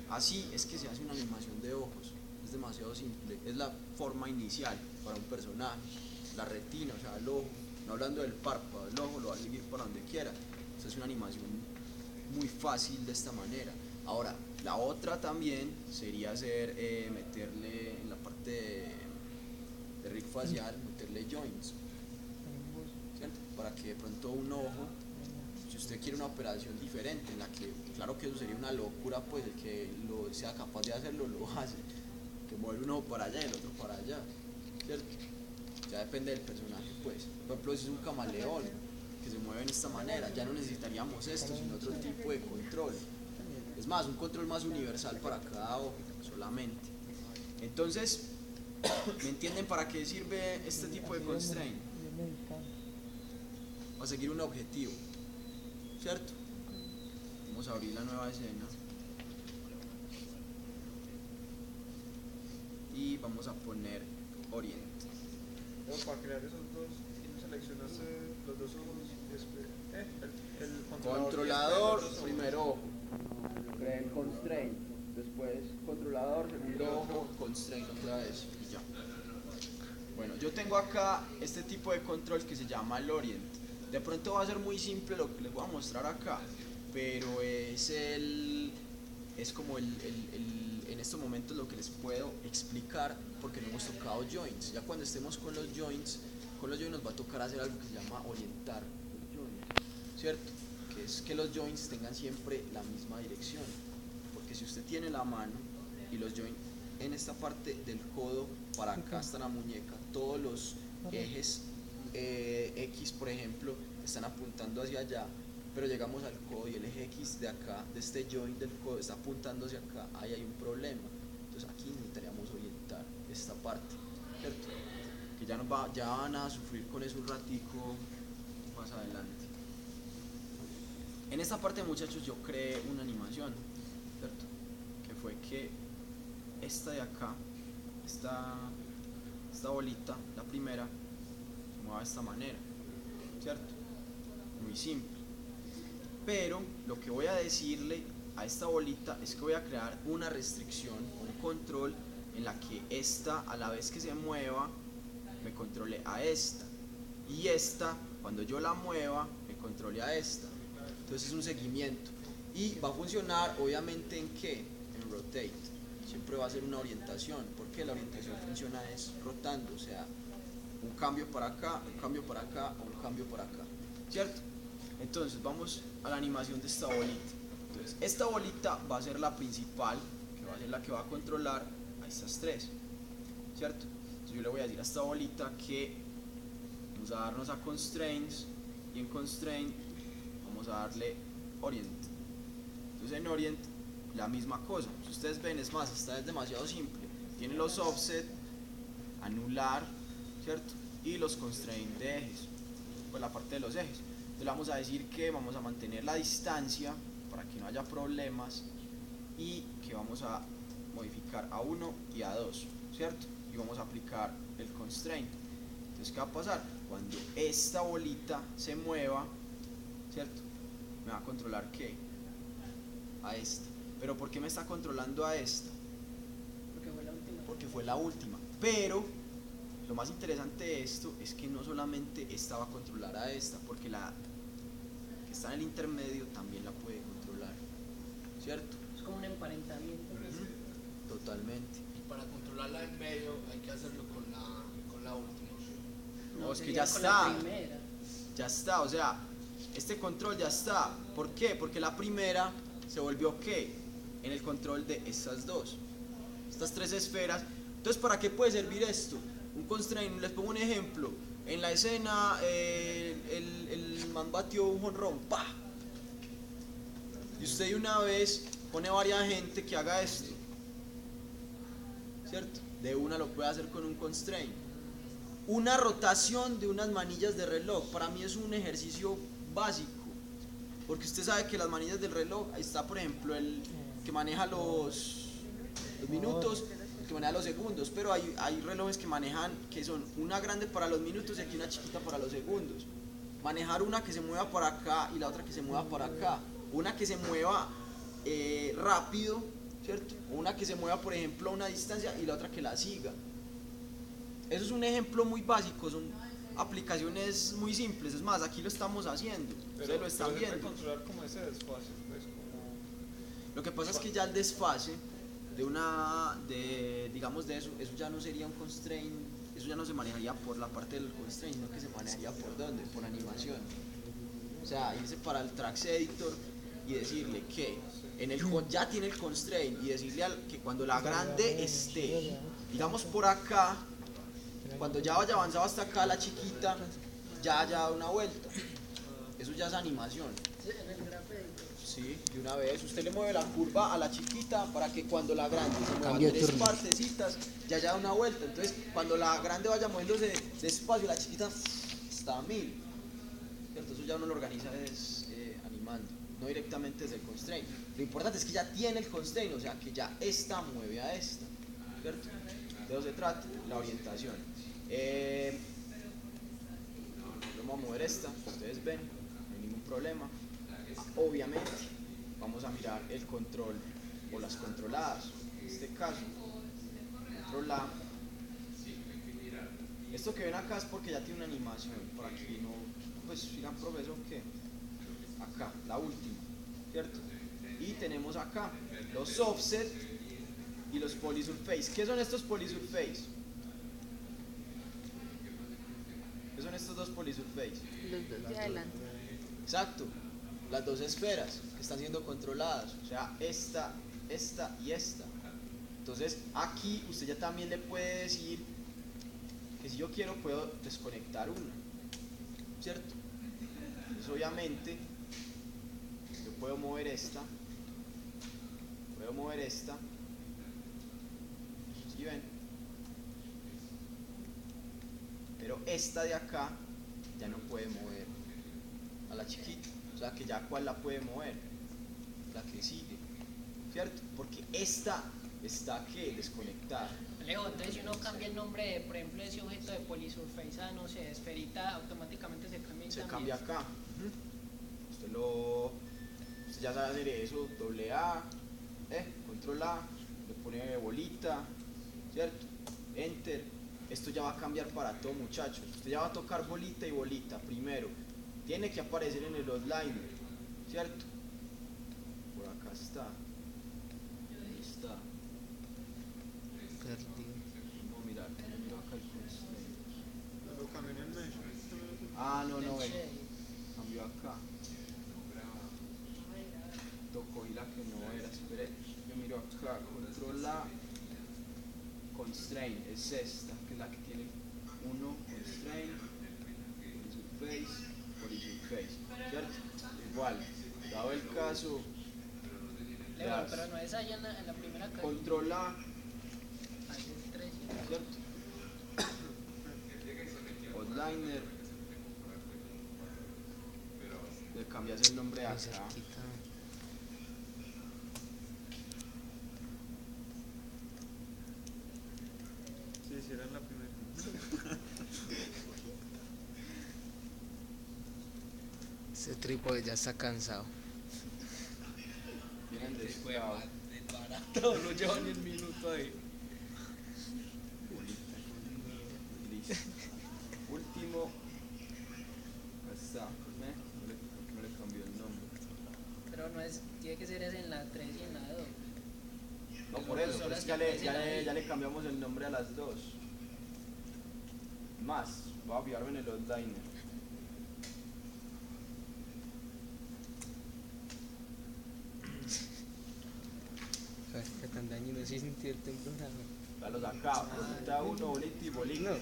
Así es que se hace una animación de ojos. Es demasiado simple. Es la forma inicial para un personaje. La retina, o sea, el ojo. No hablando del párpado, el ojo lo va a seguir para donde quiera. Esa es una animación muy fácil de esta manera. Ahora, la otra también sería hacer, meterle en la parte de rig facial, meterle joints, ¿cierto? Para que de pronto un ojo, si usted quiere una operación diferente, en la que, claro que eso sería una locura, pues el que sea capaz de hacerlo, lo hace. Que mueve un ojo para allá y el otro para allá, ¿cierto? Ya depende del personaje, pues. Por ejemplo, si es un camaleón que se mueve en esta manera, ya no necesitaríamos esto, sino otro tipo de control. Es más, un control más universal para cada ojo, solamente. Entonces, ¿me entienden para qué sirve este tipo de constraint? Para seguir un objetivo, ¿cierto? Vamos a abrir la nueva escena. Y vamos a poner Orient. Pero para crear esos dos, seleccionaste los dos ojos y después, el Controlador, y después los dos ojos. primero ojo. Creé el constraint. Después controlador, segundo ojo, constraint otra vez. Y ya. Bueno, yo tengo acá este tipo de control que se llama el Orient. De pronto va a ser muy simple lo que les voy a mostrar acá, pero es como en estos momentos lo que les puedo explicar, porque no hemos tocado joints. Ya cuando estemos con los joints nos va a tocar hacer algo que se llama orientar los joints, ¿cierto? Que es que los joints tengan siempre la misma dirección, porque si usted tiene la mano y los joints en esta parte del codo, para acá está la muñeca, todos los ejes X, por ejemplo, están apuntando hacia allá, pero llegamos al codo y el eje X de acá, de este joint del codo, está apuntando hacia acá, ahí hay un problema. Entonces aquí necesitaríamos orientar esta parte, ¿cierto? Que ya van a sufrir con eso un ratico más adelante. En esta parte, muchachos, yo creé una animación, ¿cierto? Que fue que esta de acá, esta bolita, la primera, se mueva de esta manera, ¿cierto? Muy simple. Pero lo que voy a decirle a esta bolita es que voy a crear una restricción, un control en la que esta, a la vez que se mueva, me controle a esta, y esta, cuando yo la mueva, me controle a esta. Entonces es un seguimiento y va a funcionar obviamente en ¿qué? En rotate. Siempre va a ser una orientación, porque la orientación funciona es rotando, o sea, un cambio para acá, un cambio para acá, o un cambio para acá, ¿cierto? Entonces vamos a la animación de esta bolita. Entonces esta bolita va a ser la principal, que va a ser la que va a controlar a estas tres, ¿cierto? Entonces yo le voy a decir a esta bolita que vamos a darnos a constraints, y en constraint vamos a darle orient. Entonces en orient la misma cosa. Si ustedes ven, es más, esta es demasiado simple. Tiene los offset, anular, ¿cierto? Y los constraint de ejes, pues la parte de los ejes. Entonces le vamos a decir que vamos a mantener la distancia para que no haya problemas y que vamos a modificar a 1 y a 2, ¿cierto? Y vamos a aplicar el constraint. Entonces, ¿qué va a pasar? Cuando esta bolita se mueva, ¿cierto? Me va a controlar ¿qué? A esta. ¿Pero por qué me está controlando a esta? Porque fue la última. Porque fue la última. Pero lo más interesante de esto es que no solamente esta va a controlar a esta, porque la que está en el intermedio también la puede controlar, ¿cierto? Es como un emparentamiento. Totalmente. Y para controlarla en medio hay que hacerlo con la última. No, es que sería ya con está. la primera. Ya está, o sea, este control ya está. ¿Por qué? Porque la primera se volvió ¿qué? En el control de estas dos, estas tres esferas. Entonces, ¿para qué puede servir esto? Un constraint, les pongo un ejemplo. En la escena, el man batió un jonrón, ¡pa! Y usted de una vez pone a varias gente que haga esto, ¿cierto? De una lo puede hacer con un constraint. Una rotación de unas manillas de reloj, para mí es un ejercicio básico, porque usted sabe que las manillas del reloj, ahí está por ejemplo el que maneja los minutos, el que maneja los segundos, pero hay relojes que manejan, que son una grande para los minutos y aquí una chiquita para los segundos. Manejar una que se mueva para acá y la otra que se mueva para acá, una que se mueva rápido, ¿cierto? Una que se mueva por ejemplo a una distancia y la otra que la siga. Eso es un ejemplo muy básico, son aplicaciones muy simples, es más, aquí lo estamos haciendo, ustedes lo están viendo. Controlar como ese desfase, pues como... Lo que pasa es que ya el desfase digamos de eso ya no sería un constraint, eso ya no se manejaría por la parte del constraint, sino que se manejaría por dónde, por animación. O sea, irse para el tracks editor y decirle que ya tiene el constraint y decirle que cuando la grande esté, digamos por acá, cuando ya vaya avanzado hasta acá la chiquita, ya haya una vuelta. Eso ya es animación. Sí, en el graph editor. Sí, de una vez. Usted le mueve la curva a la chiquita para que cuando la grande se mueva Cambio de tres turno. partecitas, ya haya una vuelta. Entonces, cuando la grande vaya moviéndose despacio, la chiquita está a 1000. ¿Cierto? Eso ya uno lo organiza animando, no directamente desde el constraint. Lo importante es que ya tiene el constraint, o sea, que ya esta mueve a esta. ¿Cierto? De eso se trata, la orientación. Vamos a mover esta, ustedes ven, no hay ningún problema. Obviamente, vamos a mirar el control o las controladas. En este caso, control A. Esto que ven acá es porque ya tiene una animación. Por aquí no, pues fijan, profesor, que acá, la última, ¿cierto? Y tenemos acá los offset y los polysurface. ¿Qué son estos polysurface? ¿Qué son estos dos polysurface? Los dos de adelante. Exacto, las dos esferas que están siendo controladas, o sea, esta y esta. Entonces aquí usted ya también le puede decir que si yo quiero puedo desconectar una. ¿cierto? Entonces obviamente yo puedo mover esta, ¿sí ven? Pero esta de acá ya no puede mover a la chiquita, o sea que ya cuál la puede mover, la que sigue, ¿cierto? Porque esta está ¿qué? Desconectada. Alejo, entonces si uno cambia el nombre de, por ejemplo, ese objeto de Polysurface a, no sé, esferita, automáticamente se cambia. Se cambia acá. Usted ya sabe hacer eso, doble A, control A, le pone bolita, ¿cierto? Enter. Esto ya va a cambiar para todo, muchachos. Usted ya va a tocar bolita y bolita primero. Tiene que aparecer en el outliner, ¿cierto? Por acá está. Ahí está. Perdido. Vamos a mirar, miro acá el constraint. Lo cambié en el mesh. Ah, no, ven. Shade. Cambió acá. Tocó y la que no era, espere. Yo miro acá, control A, constraint, es esta, que es la que tiene 1, constraint, polysurface, ¿cierto? Igual, dado el caso, Leo, das pero no es allá en la primera calle. control A, Hace 3. ¿cierto? Outliner, le cambias el nombre Muy acá. cerquita. Sí, era en la primera. Ese trípode ya está cansado. Vienen descuidado. Barato, lo llevan ni un minuto ahí. Listo. Último. Acá está. ¿Por qué no le cambió el nombre? Pero no es, tiene que ser ese en la 3 y en la 2. No, por eso, Son pero las es que que aparecen ahí. ya le cambiamos el nombre a las dos. Más, voy a fijarme en el outliner. Hasta tan dañino se sintió el temblor. Ya los acá, bolita 1, bolita y bolita.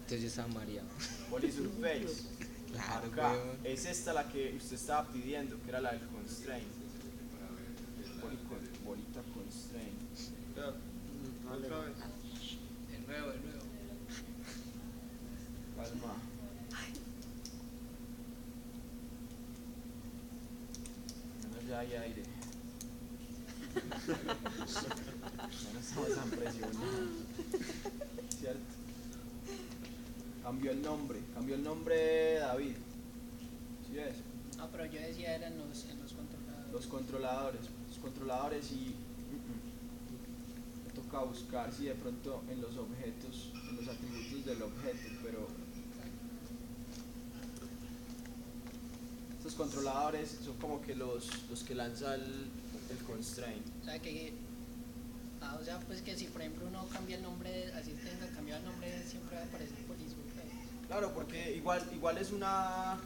Entonces yo estaba mareado. Polysurface. Claro, Acá, weón. es esta la que usted estaba pidiendo, que era la del constraint. Bolita constraint. Otra vez. De nuevo. Calma. Menos ya hay aire. Ya no estamos tan presionados. ¿Cierto? Cambió el nombre David. ¿Sí ves? Ah, pero yo decía era en los controladores. Los controladores y me toca buscar si de pronto en los objetos, en los atributos del objeto, pero estos controladores son como que los que lanza el constraint. O sea que, o sea pues que si por ejemplo uno cambia el nombre, así tenga cambiado el nombre, siempre va a aparecer Polysurface. Claro, porque igual es una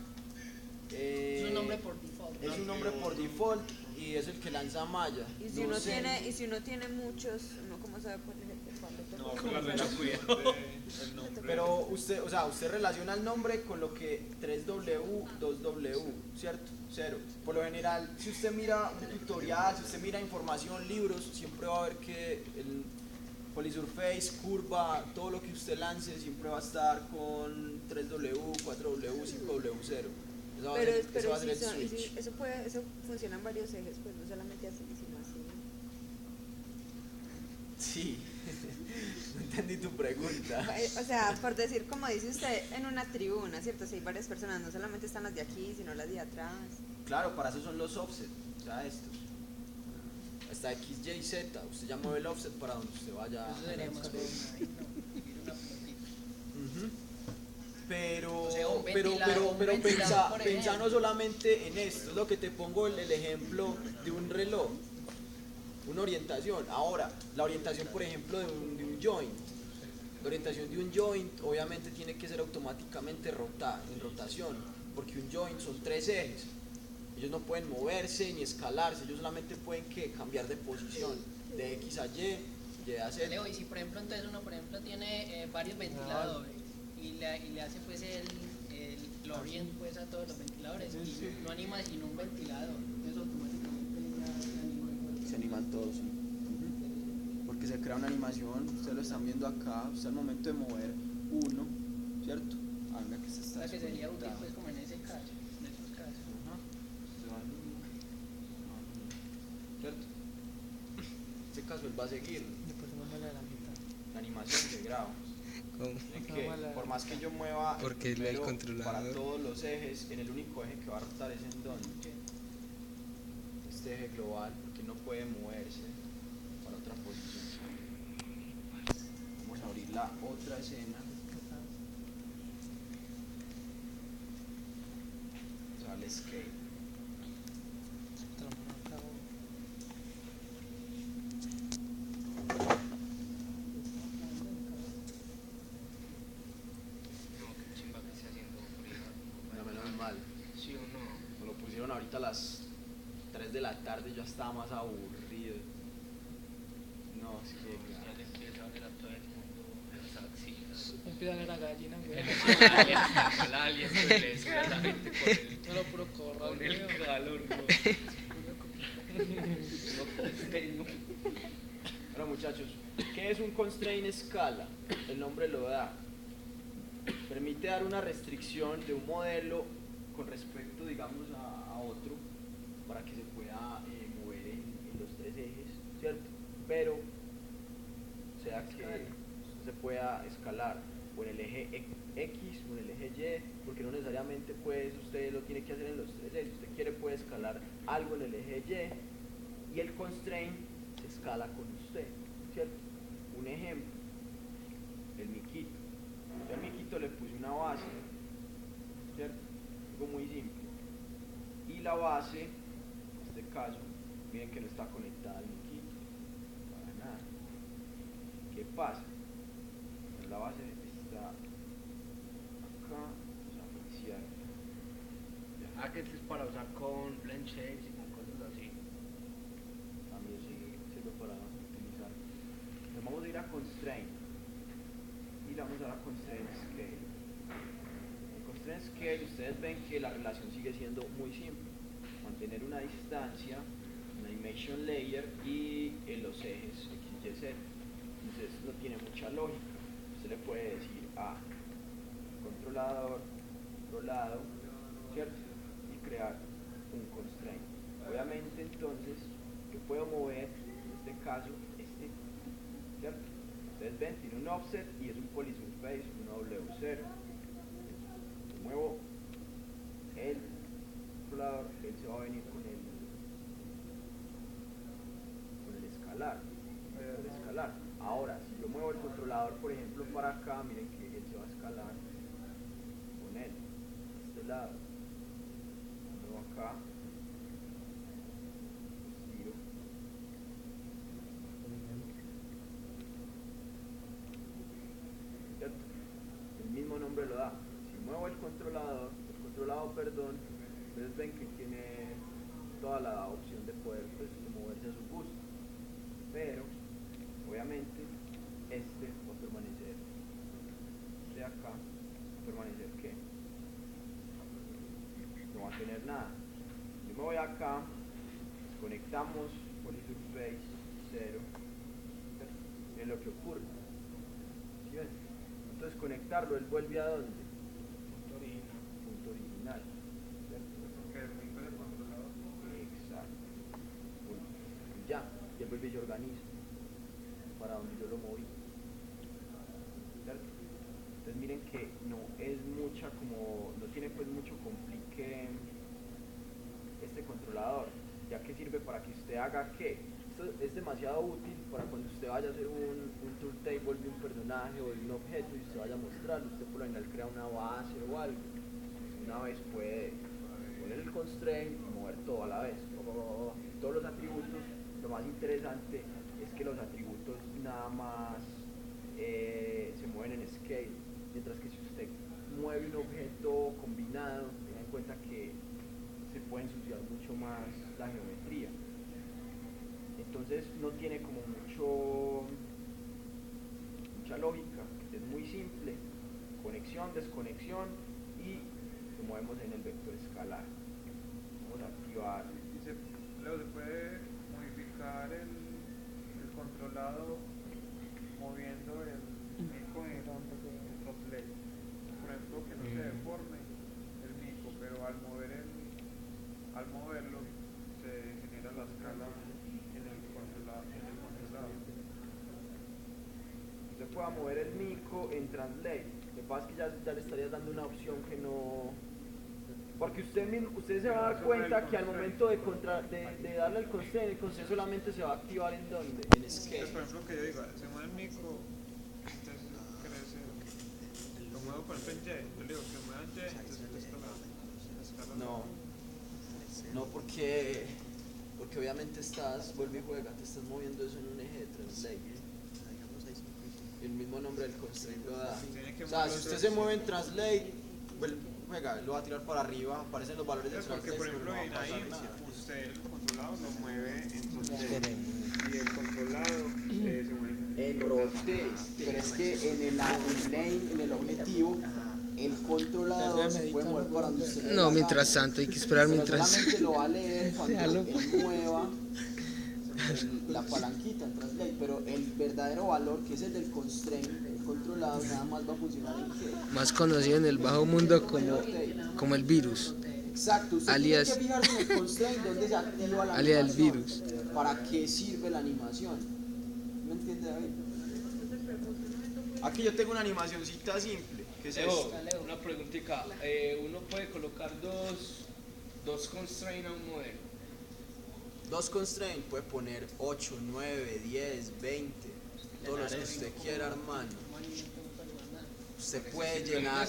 Es un nombre por default. es un nombre por default y es el que lanza Maya. Y si No uno sé. tiene muchos, uno cómo sabe por ejemplo cuándo No, toca. pero Mucho el cuidado. el nombre. Pero usted relaciona el nombre con lo que 3W, 2W, ¿cierto? 0. Por lo general, si usted mira un tutorial, si usted mira información, libros, siempre va a ver que el Polysurface, curva, todo lo que usted lance siempre va a estar con 3W, 4W, 5W, 0. Eso va a ser, eso va a ser el switch. Eso funciona en varios ejes, pues no solamente así, sino así. Sí, no entendí tu pregunta. O sea, por decir, como dice usted, en una tribuna, ¿cierto? Si hay varias personas, no solamente están las de aquí, sino las de atrás. Claro, para eso son los offset, o sea, estos. Hasta X, Y, Z, usted ya mueve el offset para donde usted vaya. Eso sería más como una pelotita. Ujú. Pero, O sea, un pero ventilador, por pensa ejemplo. no solamente en esto, es lo que te pongo el ejemplo de un reloj, una orientación. Ahora, la orientación, por ejemplo, de un joint. La orientación de un joint obviamente tiene que ser automáticamente en rotación, porque un joint son 3 ejes. Ellos no pueden moverse ni escalarse, ellos solamente pueden cambiar de posición, de X a Y, Y a Z. Leo, y si por ejemplo entonces uno por ejemplo tiene varios ventiladores y le hace pues animó bien pues a todos los ventiladores y no anima sino un ventilador, entonces automáticamente ya se anima el juego. Se animan todos, sí. Porque se crea una animación, ustedes lo están viendo acá, usted al momento de mover uno, ¿cierto? Anda que se O está sea que sería útil desconectado. pues como en ese caso, en esos casos. Ajá. Se va ¿cierto? En este caso él va a seguir Después se manda la mitad. la animación se graba. ¿Cómo? En que, por más que yo mueva Porque el primero controlador. para todos los ejes, en el único eje que va a rotar es en donde este eje global, porque no puede moverse para otra posición. Vamos a abrir la otra escena. Sale escape. No, qué chimba que esté haciendo frío. Bueno, menos mal. ¿Sí o no? Me lo pusieron ahorita a las 3 de la tarde y ya estaba más aburrido. No, es que Ya le empieza a ver a todo el mundo las axilas. Empieza a ver a gallina, güey. El alien que le sube a la gente con el, Solo puro corral, con el güey. calor, ¿no? Bueno, muchachos, ¿qué es un constraint escala? El nombre lo da. Permite dar una restricción de un modelo con respecto, digamos, a otro para que se pueda mover en los tres ejes, ¿cierto? Pero sea que se pueda escalar o en el eje X o en el eje Y, porque no necesariamente pues usted lo tiene que hacer en los tres ejes. Si usted quiere puede escalar algo en el eje Y y el constraint se escala con usted, ¿cierto? Un ejemplo, el miquito. Yo al miquito le puse una base, ¿cierto? Algo muy simple. Y la base, en este caso, miren que no está conectada al miquito, para nada. ¿Qué pasa? Pues la base está acá, vamos a iniciar. Ah, que este es para usar con blend shapes y con cosas así. También sirve para utilizar. Nos vamos a ir a constraint y le vamos a dar a constraint scale. En constraint scale ustedes ven que la relación sigue siendo muy simple: mantener una distancia, una animation layer y en los ejes X, Y, Z. Entonces no tiene mucha lógica. Usted le puede decir a controlador, controlado, ¿cierto? Y crear un constraint. Obviamente entonces yo puedo mover, en este caso, este, ¿cierto? Ustedes ven, tiene un offset y es un polysurface, un W0. Yo muevo el controlador, él se va a venir con el escalar. El escalar. Ahora, si yo muevo el controlador, por ejemplo, para acá, miren que él se va a escalar con él, a este lado. Muevo acá, estiro. ¿Cierto? El mismo nombre lo da. Si muevo el controlador, perdón, ustedes ven que tiene toda la opción de poder pues, de moverse a su gusto. Pero, obviamente, este va a permanecer. De acá, va a permanecer ¿qué? No va a tener nada. Yo me voy acá, conectamos polysurface 0. Miren lo que ocurre. ¿Sí ven? Entonces conectarlo, él vuelve a dónde? Punto original. ¿Cierto? Que es muy el controlador. Exacto. Bueno, y ya, y él vuelve y se organiza para donde yo lo moví. ¿Cierto? Entonces miren que no es mucha como, no tiene pues mucho complique este controlador, ya que sirve para que usted haga qué. Esto es demasiado útil para cuando usted vaya a hacer un tool table de un personaje o de un objeto y usted vaya a mostrarlo. Usted por lo general crea una base o algo. Una vez puede poner el constraint y mover todo a la vez. Todos los atributos, lo más interesante es que los atributos nada más se mueven en scale, mientras que si usted mueve un objeto combinado, tenga en cuenta que se puede ensuciar mucho más la geometría. Entonces no tiene como mucha lógica, es muy simple: conexión, desconexión y movemos en el vector escalar. Vamos a activar. Luego se puede modificar el controlado moviendo el mico en translate. Por ejemplo, que no se deforme el mico, pero al moverlo se genera la escala en el controlado. Usted pueda mover el mico en translate. Lo que pasa es que ya le estaría dando una opción que no. Porque usted se va a dar cuenta que al momento de darle el constraint solamente se va a activar en donde. En Entonces, por ejemplo, que yo diga, se mueve el micro, entonces crece, lo muevo por ejemplo en Y, yo le digo que mueva en Y, entonces esto la escala. No, porque obviamente vuelve y juega, te estás moviendo eso en un eje de translate. El mismo nombre del constraint lo da. O sea, si usted se mueve en translate, juega, lo va a tirar para arriba, aparecen los valores de translate. Porque por ejemplo pero no en va a ahí pasar nada. usted el controlado lo mueve en translate y el controlado se mueve En rotate, pero es que en el lane, en el objetivo, el controlador se puede mover para donde usted le dé No, la mientras gana. tanto hay que esperar Pero mientras. solamente lo va a leer cuando Déjalo. él mueva la palanquita en translate, pero el verdadero valor, que es el del constraint, el controlado, nada más va a funcionar en qué. Más conocido en el bajo mundo como el virus. Exacto, usted alias- tiene que fijarse en el constraint donde se activa la alias el animación. virus. ¿Para qué sirve la animación? ¿Me entiende, David? Aquí yo tengo una animacioncita simple, que es Leo, esto. una preguntita. Uno puede colocar dos constraints a un modelo. Dos constraints, puede poner 8, 9, 10, 20, todos los que usted quiera, hermano. Usted puede llenar.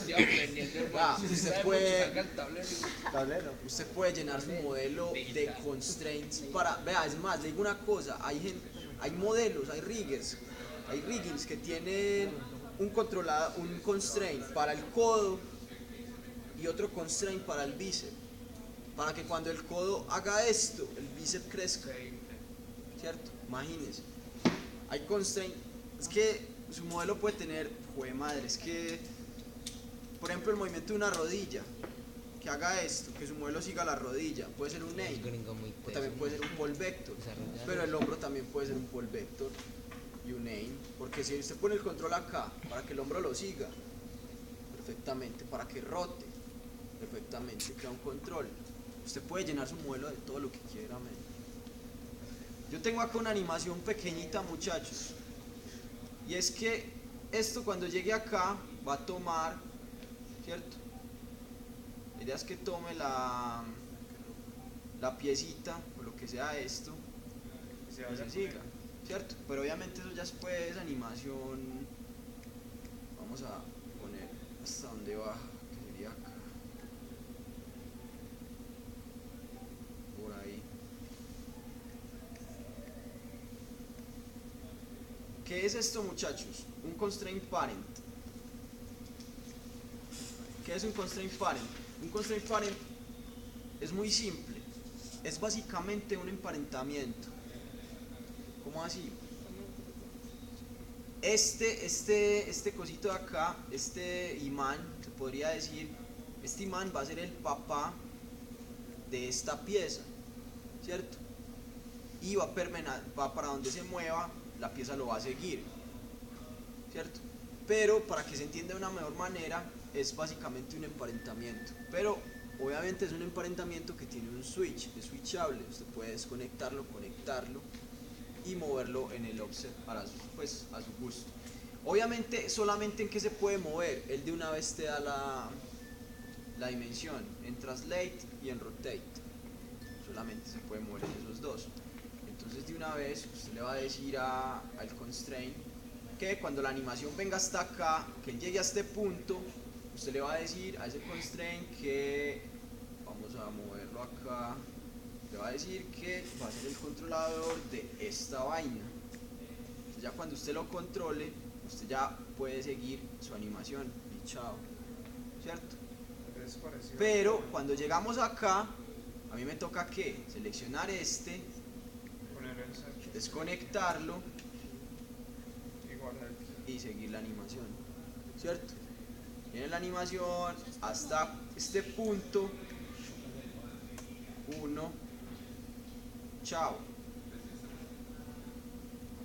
Usted puede llenar su modelo de constraints para. Vea, es más, le digo una cosa, hay modelos, hay riggings que tienen un constraint para el codo y otro constraint para el bíceps. Para que cuando el codo haga esto, el bíceps crezca. ¿Cierto? Imagínense. Hay constraint. Es que su modelo puede tener. Joder, madre, es que. Por ejemplo, el movimiento de una rodilla. Que haga esto, que su modelo siga la rodilla. Puede ser un name. O también puede ser un pole vector. Pero el hombro también puede ser un pole vector y un name. Porque si usted pone el control acá, para que el hombro lo siga perfectamente, para que rote perfectamente, crea un control. Usted puede llenar su modelo de todo lo que quiera, man. Yo tengo acá una animación pequeñita, muchachos. Y es que esto cuando llegue acá va a tomar, ¿cierto? La idea es que tome la piecita o lo que sea esto y se siga, ¿cierto? Pero obviamente eso ya después animación. Vamos a poner hasta donde baja, que sería acá. Por ahí. ¿Qué es esto, muchachos? Un constraint parent. ¿Qué es un constraint parent? Un constraint parent es muy simple. Es básicamente un emparentamiento. ¿Cómo así? Este cosito de acá, este imán, se podría decir, este imán va a ser el papá de esta pieza, ¿cierto? Y va para donde se mueva, la pieza lo va a seguir, ¿cierto? Pero para que se entienda de una mejor manera, es básicamente un emparentamiento. Pero obviamente es un emparentamiento que tiene un switch, es switchable, usted puede desconectarlo, conectarlo y moverlo en el offset a su gusto. Obviamente solamente en qué se puede mover, él de una vez te da la dimensión, en translate y en rotate. Solamente se puede mover en esos dos. Entonces de una vez usted le va a decir al constraint que cuando la animación venga hasta acá, que él llegue a este punto, usted le va a decir a ese constraint que vamos a moverlo acá, le va a decir que va a ser el controlador de esta vaina. Entonces ya cuando usted lo controle, usted ya puede seguir su animación y chao, ¿cierto? Pero cuando llegamos acá, a mí me toca que seleccionar desconectarlo y seguir la animación, ¿cierto? Viene la animación hasta este punto 1, chao,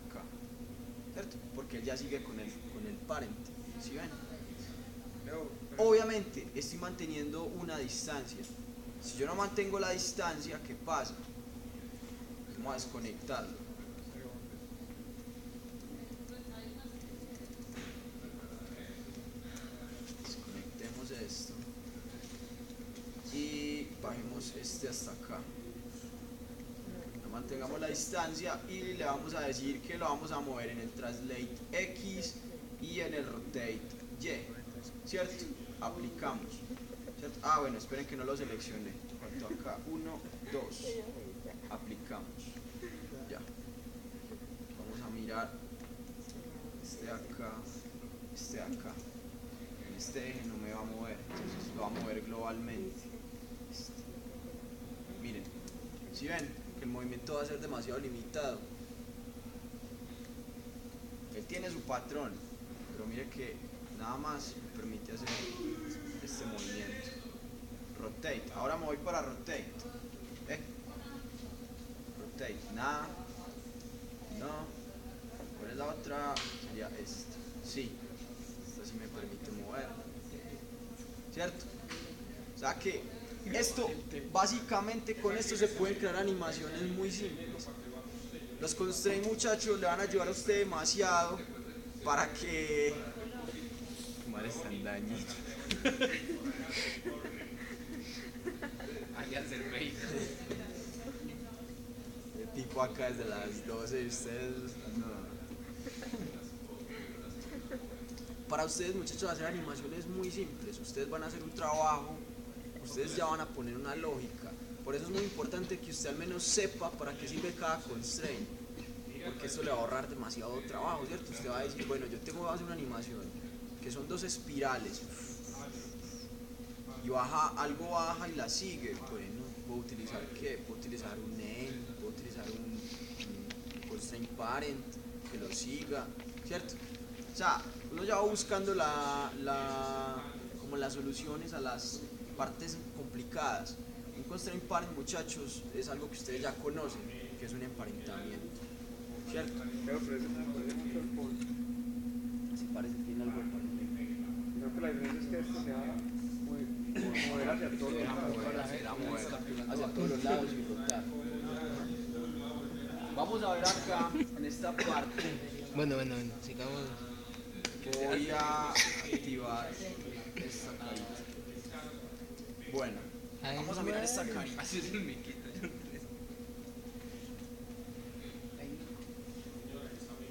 acá, ¿cierto? Porque él ya sigue con el parent, ¿sí ven? Obviamente estoy manteniendo una distancia. Si yo no mantengo la distancia, ¿qué pasa? Vamos a desconectarlo. Desconectemos esto y bajemos este hasta acá. Mantengamos la distancia y le vamos a decir que lo vamos a mover en el translate X y en el rotate Y, ¿cierto? Aplicamos, ¿cierto? Ah, bueno, esperen que no lo seleccioné. Faltó acá, 1, 2, aplicamos, ya. Vamos a mirar este acá, en este eje no me va a mover, entonces lo va a mover globalmente. Miren, ¿sí ven? Que el movimiento va a ser demasiado limitado. Él tiene su patrón, pero mire que nada más me permite hacer este movimiento. Rotate, ahora me voy para rotate. Rotate, nada, no. ¿Cuál es la otra? Sería esta. Sí, esta sí me permite mover, ¿cierto? O sea que esto, básicamente con esto se pueden crear animaciones muy simples. Los constraints, muchachos, le van a ayudar a usted demasiado para que... Madre están dañitos. Hay que hacer make. El tipo acá desde las 12 y ustedes... No. Para ustedes, muchachos, hacer animaciones muy simples. Ustedes van a hacer un trabajo, ustedes ya van a poner una lógica. Por eso es muy importante que usted al menos sepa para qué sirve cada constraint, porque eso le va a ahorrar demasiado trabajo, ¿cierto? Usted va a decir, bueno, yo tengo que hacer una animación que son 2 espirales y algo baja y la sigue. Bueno, puedo utilizar ¿qué? Puedo utilizar un end, puedo utilizar un constraint parent que lo siga, ¿cierto? O sea, uno ya va buscando como las soluciones a las partes complicadas. Un constraint parent, muchachos, es algo que ustedes ya conocen, que es un emparentamiento, ¿cierto? Pero eso me parece mucho el Paul. Si parece, tiene algo de parecido. Creo que la diferencia es que esto se va mover hacia todos los lados. Hacia todos los lados y rotar. Vamos a ver acá, en esta parte, Bueno, sigamos. voy a activar esta carita. Bueno, vamos a mirar esta carita. Así es el miquito.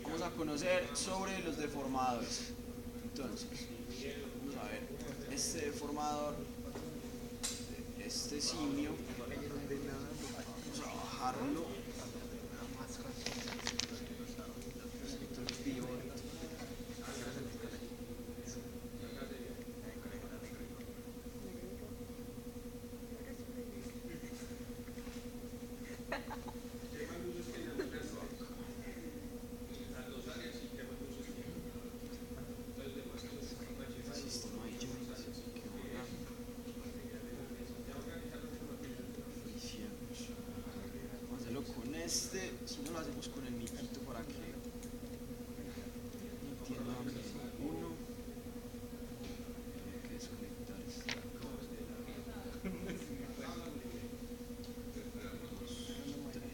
Vamos a conocer sobre los deformadores. Entonces, vamos a ver, este deformador, este simio, vamos a bajarlo. Con este, si no lo hacemos con el miquito para que entiendan uno, hay que desconectar esta acá. 2, 3.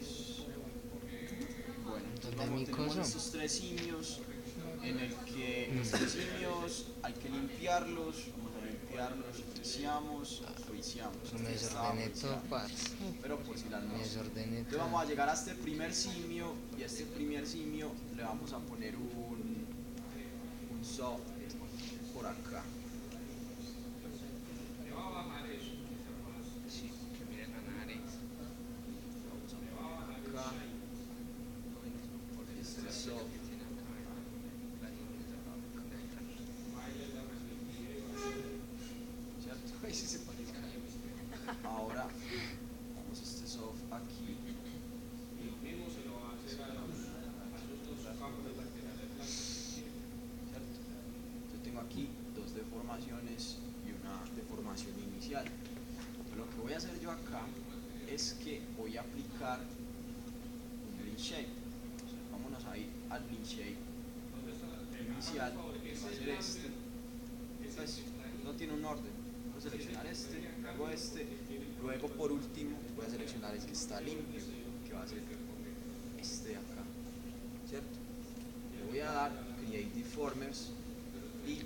Bueno, entonces tenemos estos 3 simios en el que estos simios hay que limpiarlos, vamos a limpiarlos, riciamos. Me desordené todo, parce. Pero por si las Me no. desordené Entonces todo. vamos a llegar a este primer simio y a este primer simio le vamos a poner un soft por acá. Sí, que miren la nariz. Vamos a poner acá. Este soft. ¿Cierto? Ahí sí se parece. Ahora vamos a este soft aquí. ¿Cierto? Yo tengo aquí 2 deformaciones y una deformación información inicial. Lo que voy a hacer yo acá es que voy a aplicar un blend shape. Vámonos ahí al blend shape inicial, que va a ser este. Pues, no tiene un orden. Voy a seleccionar este, luego este, luego por último voy a seleccionar el que está limpio, que va a ser este de acá, ¿cierto? Le voy a dar Create Deformers y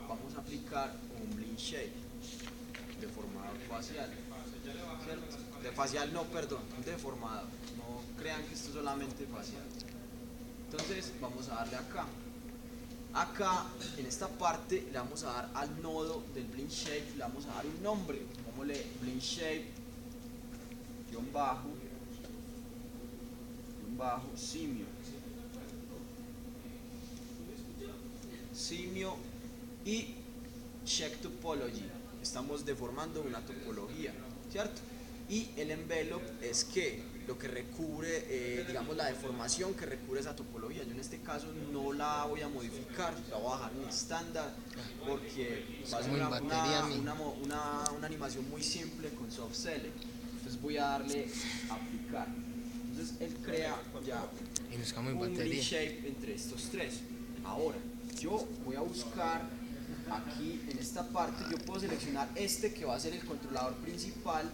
vamos a aplicar un blend shape deformador facial, ¿cierto? De facial no, perdón, un deformador. No crean que esto es solamente facial. Entonces vamos a darle acá. Acá, en esta parte, le vamos a dar al nodo del blend shape, le vamos a dar un nombre. Pongámosle blend shape, guión bajo, simio. Simio y check topology. Estamos deformando una topología, ¿cierto? Y el envelope es que lo que recubre, digamos, la deformación que recubre esa topología. Yo en este caso no la voy a modificar, la voy a bajar en estándar porque va a ser una animación muy simple con soft select. Entonces voy a darle a aplicar. Entonces él crea ya un blend shape entre estos tres. Ahora, yo voy a buscar aquí en esta parte, yo puedo seleccionar este que va a ser el controlador principal